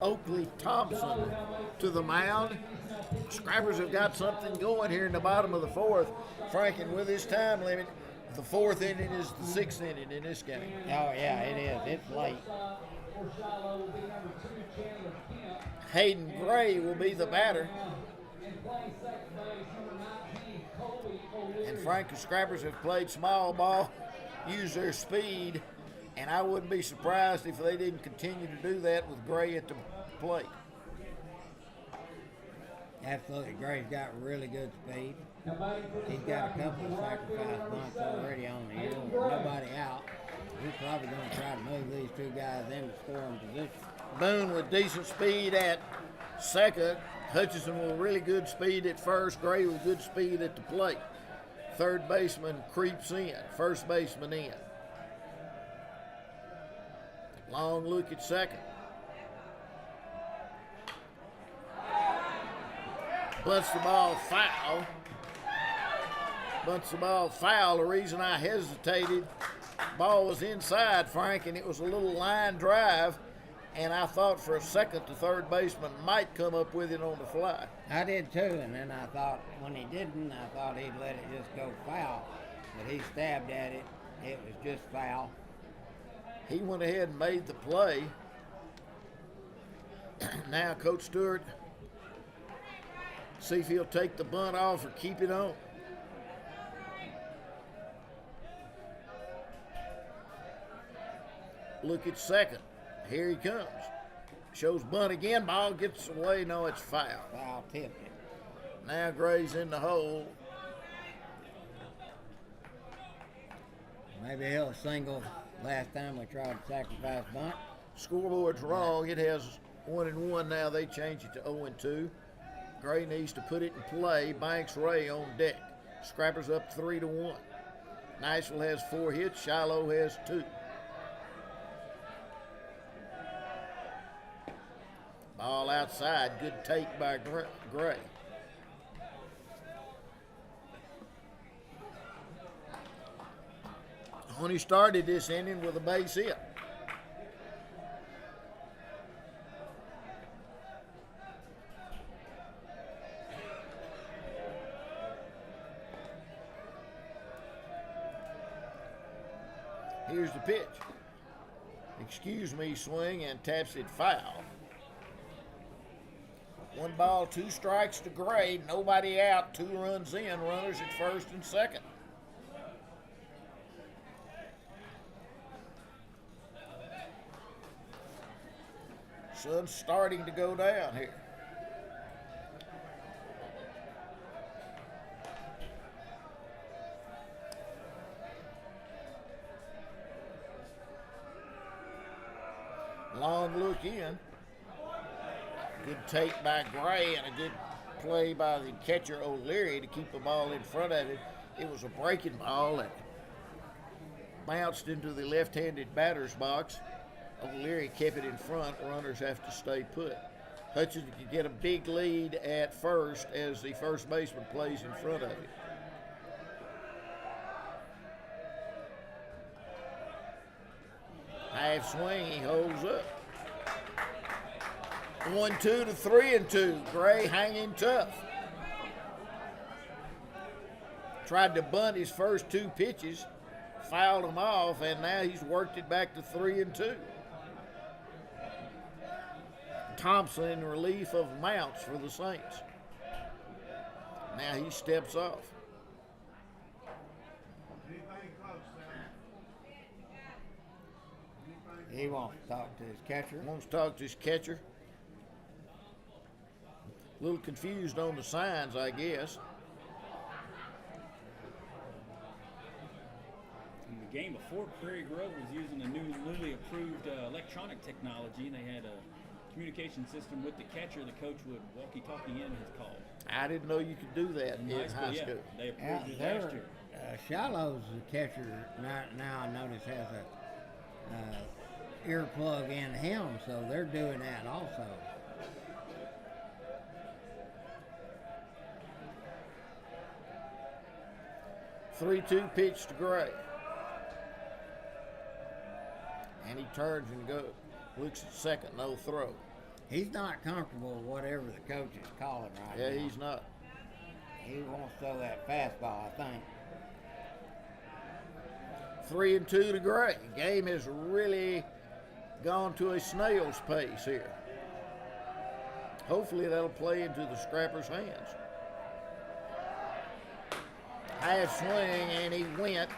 Oakley Thompson to the mound. Scrappers have got something going here in the bottom of the 4th. Franken, with his time limit, the 4th inning is the 6th inning in this game. Oh, yeah, it is. It's late. Hayden Gray will be the batter. And Frank, the Scrappers have played small ball, used their speed, and I wouldn't be surprised if they didn't continue to do that with Gray at the plate. Absolutely. Gray's got really good speed. He's got a couple of sacrifice bunts already on the year. With nobody out. He's probably going to try to move these 2 guys into scoring position. Boone with decent speed at second. Hutchison with really good speed at first, Gray with good speed at the plate. Third baseman creeps in, first baseman in. Long look at second. Bunts the ball foul. Bunts the ball foul. The reason I hesitated, ball was inside, Frank, and it was a little line drive, and I thought for a second the third baseman might come up with it on the fly. I did too, and then I thought when he didn't, I thought he'd let it just go foul. But he stabbed at it. It was just foul. He went ahead and made the play. Now Coach Stewart, see if he'll take the bunt off or keep it on. Look at second. Here he comes. Shows bunt again. Ball gets away. No, it's foul. Foul tipped it. Now Gray's in the hole. Maybe he'll single. Last time we tried to sacrifice bunt. Scoreboard's wrong. It has 1-1 now. They change it to 0-2. Gray needs to put it in play. Banks Ray on deck. Scrappers up 3-1. Nashville has 4 hits. Shiloh has 2. Ball outside. Good take by Gray. When he started this inning with a base hit. Here's the pitch. Excuse me, swing, and taps it foul. 1 ball, 2 strikes to Gray. Nobody out. 2 runs in. Runners at first and second. Sun's starting to go down here. Long look in. Good take by Gray and a good play by the catcher O'Leary to keep the ball in front of it. It was a breaking ball that bounced into the left-handed batter's box. O'Leary kept it in front. Runners have to stay put. Hutchins can get a big lead at first as the first baseman plays in front of it. Half swing, he holds up. 1-2 to 3-2. Gray hanging tough. Tried to bunt his first 2 pitches, fouled them off, and now he's worked it back to 3-2. Thompson in relief of Mounts for the Saints. Now he steps off. He wants to talk to his catcher. Wants to talk to his catcher. A little confused on the signs, I guess. In the game before, Prairie Grove was using a newly approved electronic technology, and they had a communication system with the catcher. The coach would walkie-talkie in his call. I didn't know you could do that in high Yeah, school. they approved it last year. Shiloh's catcher now I notice has a earplug in him, so they're doing that also. Three-two pitch to Gray. And he turns and goes. Looks at second, no throw. He's not comfortable with whatever the coach is calling right now. Yeah, he's not. He wants to throw that fastball, I think. 3-2 to Gray. Game has really gone to a snail's pace here. Hopefully that'll play into the scrapper's hands. Half swing, and he went.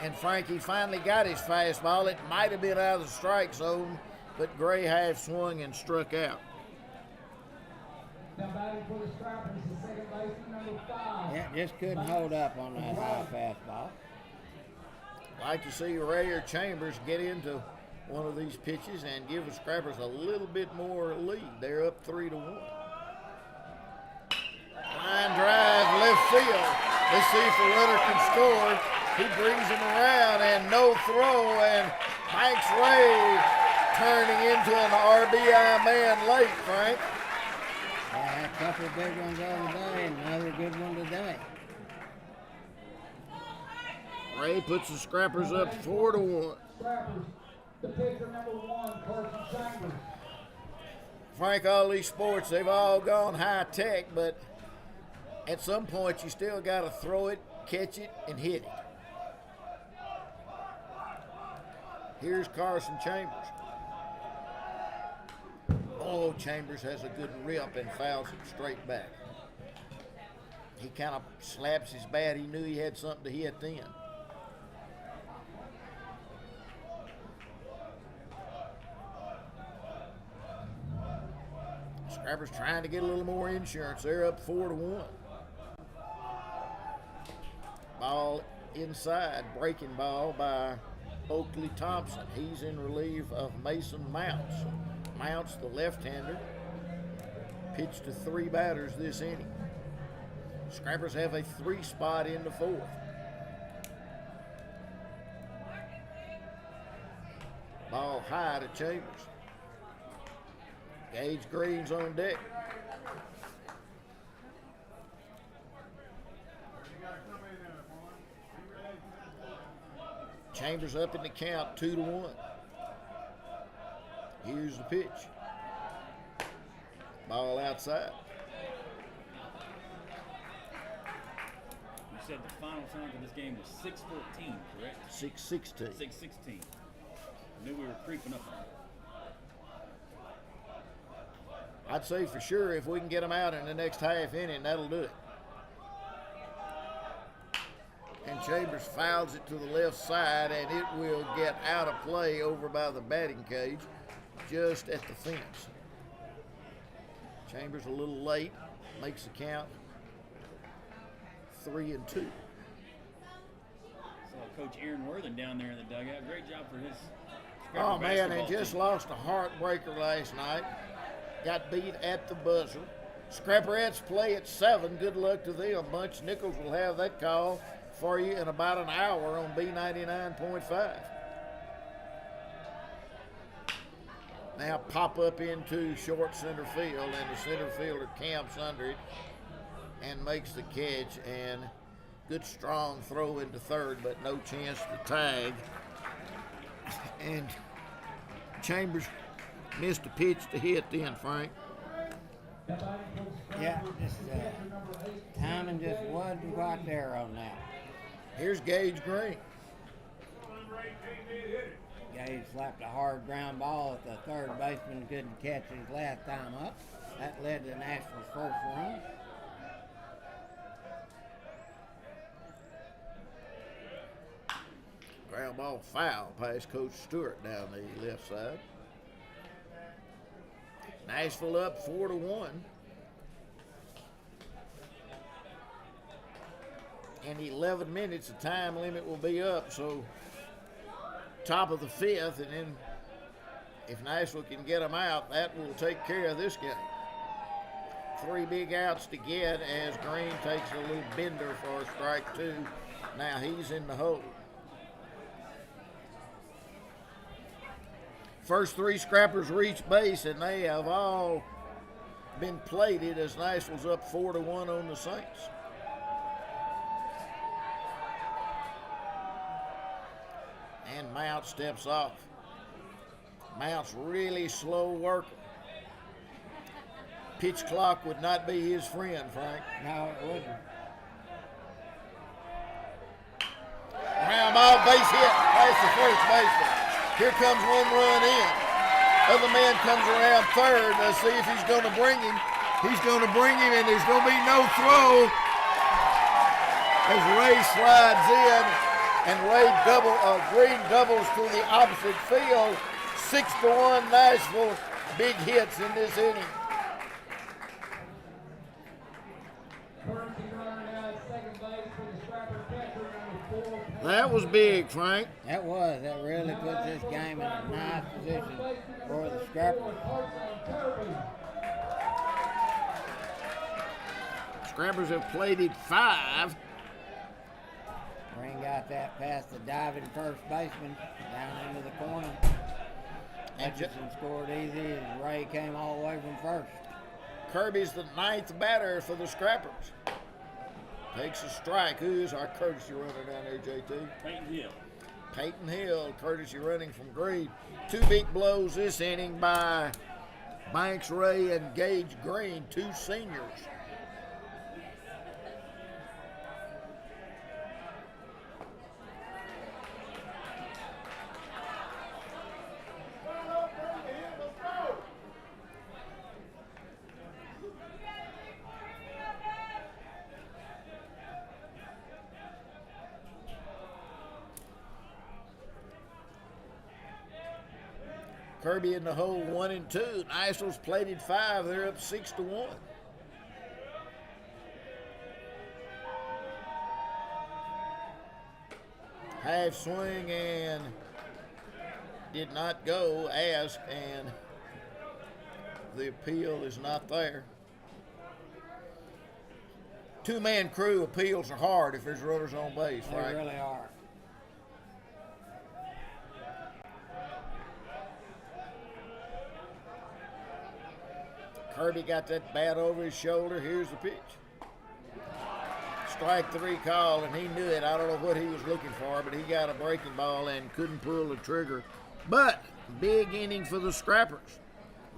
And Frankie finally got his fastball. It might have been out of the strike zone, but Gray half swung and struck out. Now batting for the Scrappers is second baseman number 5. Yeah, just couldn't hold up on that high fastball. Like to see Ray or Chambers get into one of these pitches and give the Scrappers a little bit more lead. They're up 3-1. Line drive left field. Let's see if the runner can score. He brings him around and no throw, and Banks Ray turning into an RBI man late, Frank. Yeah, a couple of big ones the other day, and another good one today. Ray puts the Scrappers up 4-1. Scrappers, the pitcher number 1, Carson Chambers. Frank, all these sports, they've all gone high tech, but at some point you still got to throw it, catch it, and hit it. Here's Carson Chambers. Oh, Chambers has a good rip and fouls it straight back. He kind of slaps his bat. He knew he had something to hit then. Scrappers trying to get a little more insurance. They're up 4-1. Ball inside, breaking ball by Oakley Thompson. He's in relief of Mason Mounts. Mounts, the left-hander, pitched to 3 batters this inning. Scrappers have a 3-spot in the 4th. Ball high to Chambers. Gage Green's on deck. Chambers up in the count, 2-1. Here's the pitch. Ball outside. You said the final time for this game was 6:14, correct? 6-16. 6:16. I knew we were creeping up on it. I'd say for sure if we can get them out in the next half inning, that'll do it. And Chambers fouls it to the left side, and it will get out of play over by the batting cage, just at the fence. Chambers a little late, makes the count 3-2. Saw Coach Aaron Worthen down there in the dugout. Great job for his Scrapper Oh man, they basketball just team. lost a heartbreaker last night. Got beat at the buzzer. Scrapperettes play at 7. Good luck to them. Bunch Nichols will have that call for you in about an hour on B99.5. Now pop up into short center field, and the center fielder camps under it and makes the catch, and good strong throw into third, but no chance to tag. And Chambers missed a pitch to hit then, Frank. Yeah, just timing just wasn't quite there on that. Here's Gage Green. Gage slapped a hard ground ball at the third baseman, couldn't catch his last time up. That led to Nashville's first run. Ground ball foul past Coach Stewart down the left side. Nashville up 4-1. In 11 minutes, the time limit will be up, so top of the 5th, and then if Nashville can get them out, that will take care of this game. 3 big outs to get as Green takes a little bender for strike 2. Now he's in the hole. First 3 Scrappers reach base, and they have all been plated as Nashville's up 4-1 on the Saints. And Mount steps off. Mount's really slow worker. Pitch clock would not be his friend, Frank. No, it wouldn't. Ground ball, base hit past the first baseman. Here comes 1 run in. Other man comes around third. Let's see if he's going to bring him. He's going to bring him, and there's going to be no throw as Ray slides in, and Green doubles to the opposite field. 6-1 Nashville. Big hits in this inning. That was big, Frank. That was. That really puts this game in a nice position for the Scrappers. Scrappers have plated 5. Green got that past the diving first baseman down into the corner. And Hutchinson scored easy as Ray came all the way from first. Kirby's the 9th batter for the Scrappers. Takes a strike. Who is our courtesy runner down there, JT? Peyton Hill. Peyton Hill, courtesy running from Green. 2 big blows this inning by Banks Ray and Gage Green, 2 seniors. Kirby in the hole 1 and 2. Nationals plated 5. They're up 6-1. Half swing and did not go. Ask, and the appeal is not there. 2-man crew appeals are hard if there's runners on base, They right? really are. Kirby got that bat over his shoulder. Here's the pitch. Strike 3 call, and he knew it. I don't know what he was looking for, but he got a breaking ball and couldn't pull the trigger. But big inning for the Scrappers.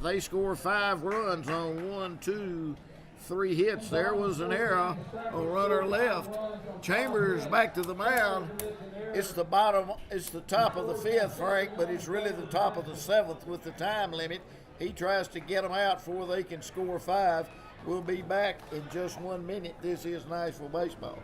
They score 5 runs on 1, 2, 3 hits. There was an error on runner left. Chambers back to the mound. It's the top of the 5th, Frank, but it's really the top of the 7th with the time limit. He tries to get them out before they can score 5. We'll be back in just 1 minute. This is Nashville baseball.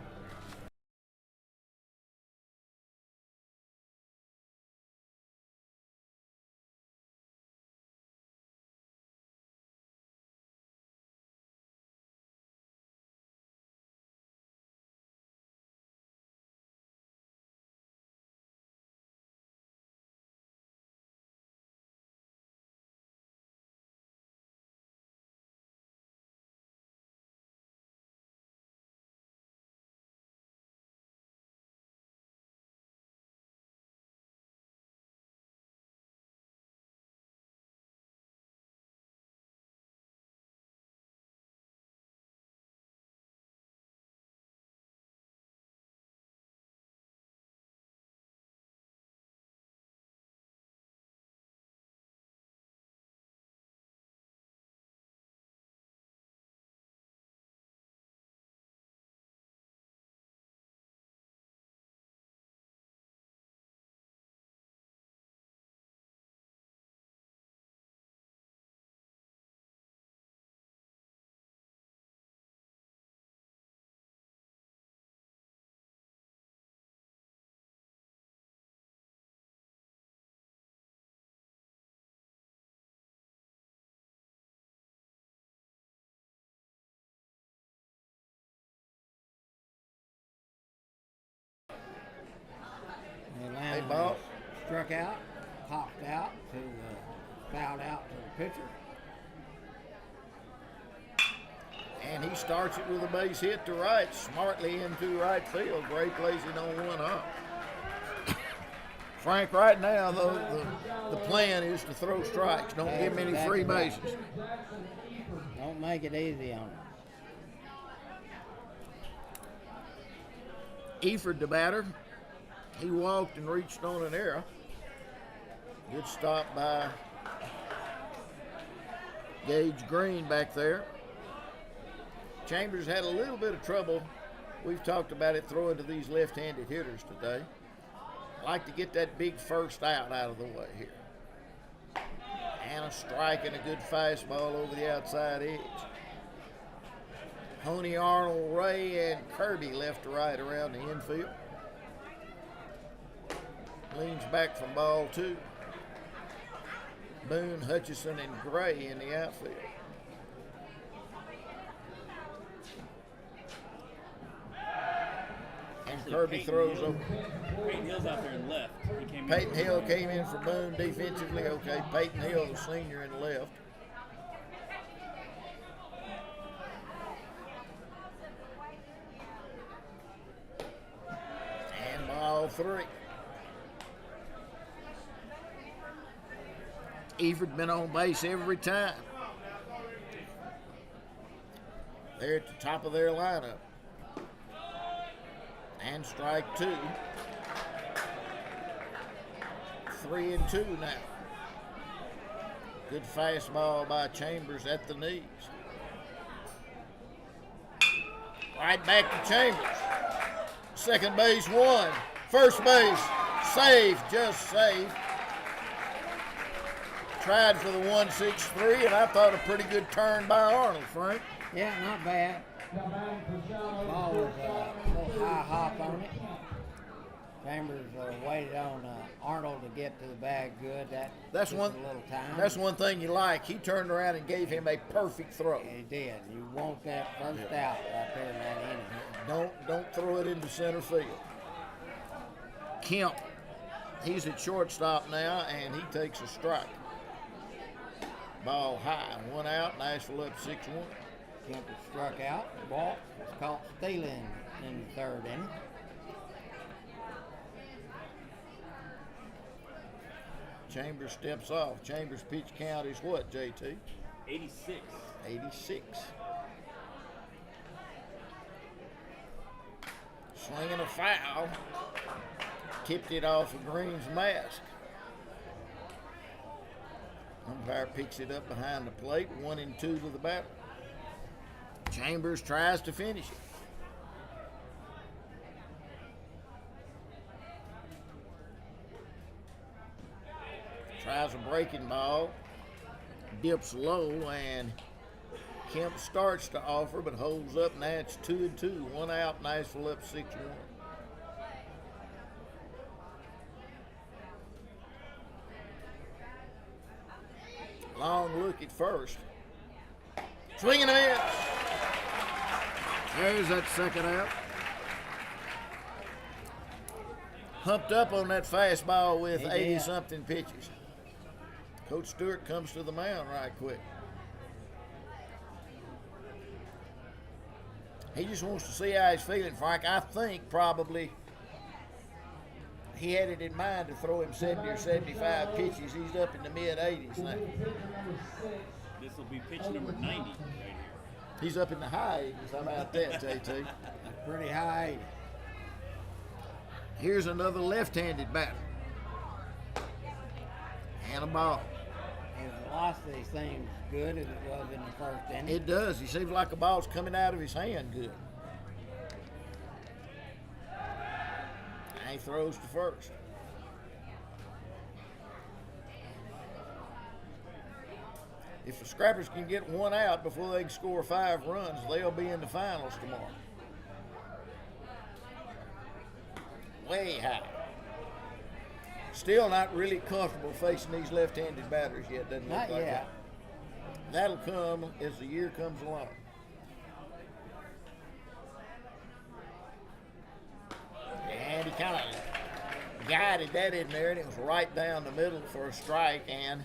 Atlanta ball. struck out, popped out fouled out to the pitcher. And he starts it with a base hit to right, smartly into right field. Gray plays it on 1 up. Frank, right now, though, the plan is to throw strikes. Don't give him any free bases. Don't make it easy on him. Eford, the batter, he walked and reached on an error. Good stop by Gage Green back there. Chambers had a little bit of trouble. We've talked about it throwing to these left-handed hitters today. Like to get that big first out of the way here. And a strike and a good fastball over the outside edge. Honey, Arnold, Ray, and Kirby left to right around the infield. Leans back from ball 2. Boone, Hutchison, and Gray in the outfield. And Kirby throws over. Peyton Hill's out there in left. Peyton Hill came in for Boone defensively. Okay, Peyton Hill, the senior, in left. 3. Eford been on base every time. They're at the top of their lineup. And strike 2. 3-2 now. Good fastball by Chambers at the knees. Right back to Chambers. Second base 1. First base safe, just safe. Tried for the 1-6-3, and I thought a pretty good turn by Arnold, Frank. Yeah, not bad. Ball was a little high hop on it. Chambers waited on Arnold to get to the bag good. That's took one. a little time. That's one thing you like. He turned around and gave him a perfect throw. He did. You want that first out right there in that inning. Don't throw it into center field. Kemp, he's at shortstop now, and he takes a strike. Ball high, 1 out. Nashville up 6-1. Kemp was struck out. The ball was caught stealing in the 3rd inning. Chambers steps off. Chambers' pitch count is what, JT? 86. 86. Swinging a foul. Tipped it off of Green's mask. Umpire picks it up behind the plate. 1-2 to the batter. Chambers tries to finish it. Tries a breaking ball. Dips low, and Kemp starts to offer but holds up. Now it's 2-2. 1 out. Nashville up 6-1. Long look at first. Swing and a miss. There's that second out. Humped up on that fastball with 80-something pitches. Coach Stewart comes to the mound right quick. He just wants to see how he's feeling, Frank. I think probably he had it in mind to throw him 70 or 75 pitches. He's up in the mid-80s now. This will be pitch number 90 right here. He's up in the high 80s. How about that, JT? Pretty high. Here's another left-handed batter. And a ball. His velocity seems good as it was in the 1st inning. It does. He seems like a ball's coming out of his hand good. And he throws to first. If the Scrappers can get 1 out before they can score 5 runs, they'll be in the finals tomorrow. Way high. Still not really comfortable facing these left-handed batters yet, doesn't look Not like yet. that. That'll come as the year comes along. And he kind of guided that in there, and it was right down the middle for a strike. And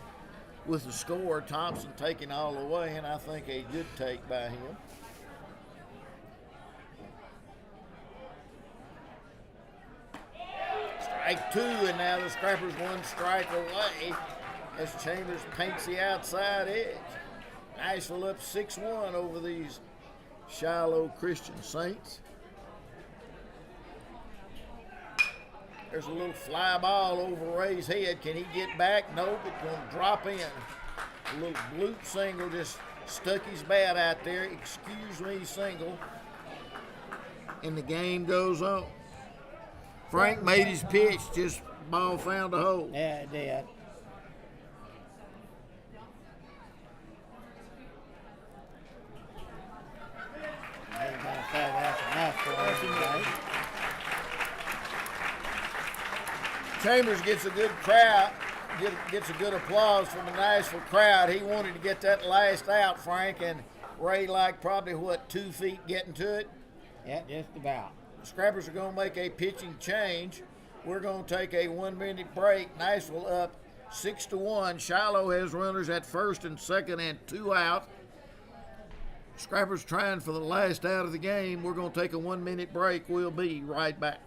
with the score, Thompson taking all the way, and I think a good take by him. Strike 2, and now the Scrappers 1 strike away as Chambers paints the outside edge. Nashville up 6-1 over these Shiloh Christian Saints. There's a little fly ball over Ray's head. Can he get back? No, but going to drop in. A little bloop single, just stuck his bat out there. Excuse me, single. And the game goes on. Frank made his pitch, just ball found a hole. Yeah, it did. They're going to say that's enough for us today. Chambers gets a good crowd, gets a good applause from the Nashville crowd. He wanted to get that last out, Frank, and Ray like probably, 2 feet getting to it. Yeah, just about. The Scrappers are going to make a pitching change. We're going to take a 1-minute break. Nashville up 6-1. Shiloh has runners at first and second and 2 out. Scrappers trying for the last out of the game. We're going to take a 1-minute break. We'll be right back.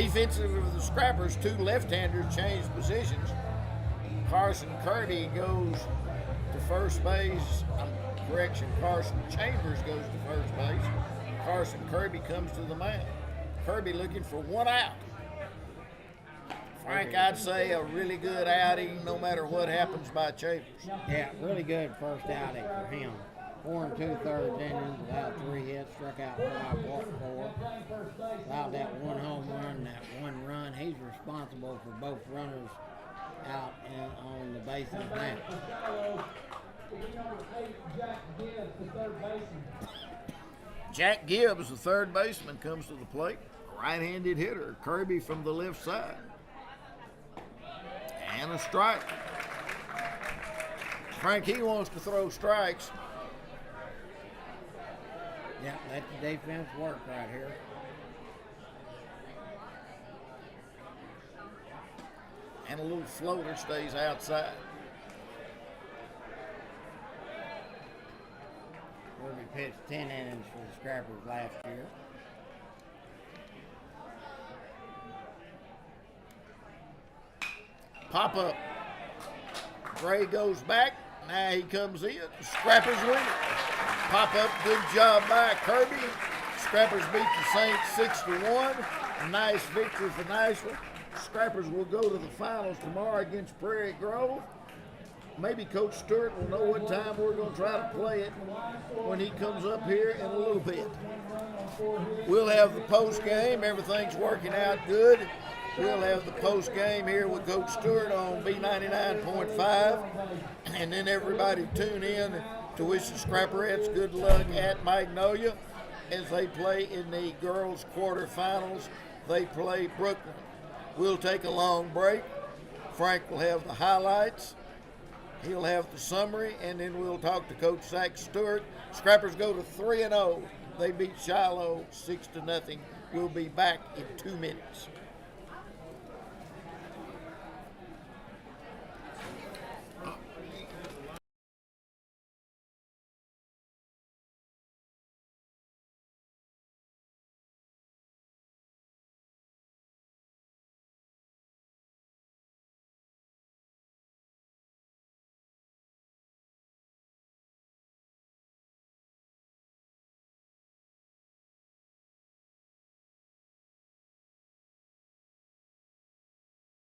Defensive of the Scrappers, 2 left-handers changed positions. Carson Kirby goes to first base. Carson Chambers goes to first base. Carson Kirby comes to the mound. Kirby looking for 1 out. Frank, I'd say a really good outing no matter what happens by Chambers. Yeah, really good first outing for him. 4 2/3 innings, without 3 hits, struck out 5, walked 4. Allowed that 1 home run, that 1 run. He's responsible for both runners out and on the bases now. Jack Gibbs, the third baseman, comes to the plate. Right-handed hitter. Kirby from the left side. And a strike. Frank, he wants to throw strikes. Yeah, let the defense work right here. And a little floater stays outside. Kirby pitched 10 innings for the Scrappers last year. Pop up. Gray goes back. Now he comes in. Scrappers win it. Pop up. Good job by Kirby. Scrappers beat the Saints 6-1. A nice victory for Nashville. Scrappers will go to the finals tomorrow against Prairie Grove. Maybe Coach Stewart will know what time we're going to try to play it when he comes up here in a little bit. We'll have the post game. Everything's working out good. We'll have the post game here with Coach Stewart on B99.5. And then everybody tune in to wish the Scrapperettes good luck at Magnolia as they play in the girls' quarterfinals. They play Brooklyn. We'll take a long break. Frank will have the highlights. He'll have the summary, and then we'll talk to Coach Zach Stewart. Scrappers go to 3-0. They beat Shiloh 6-0. We'll be back in 2 minutes.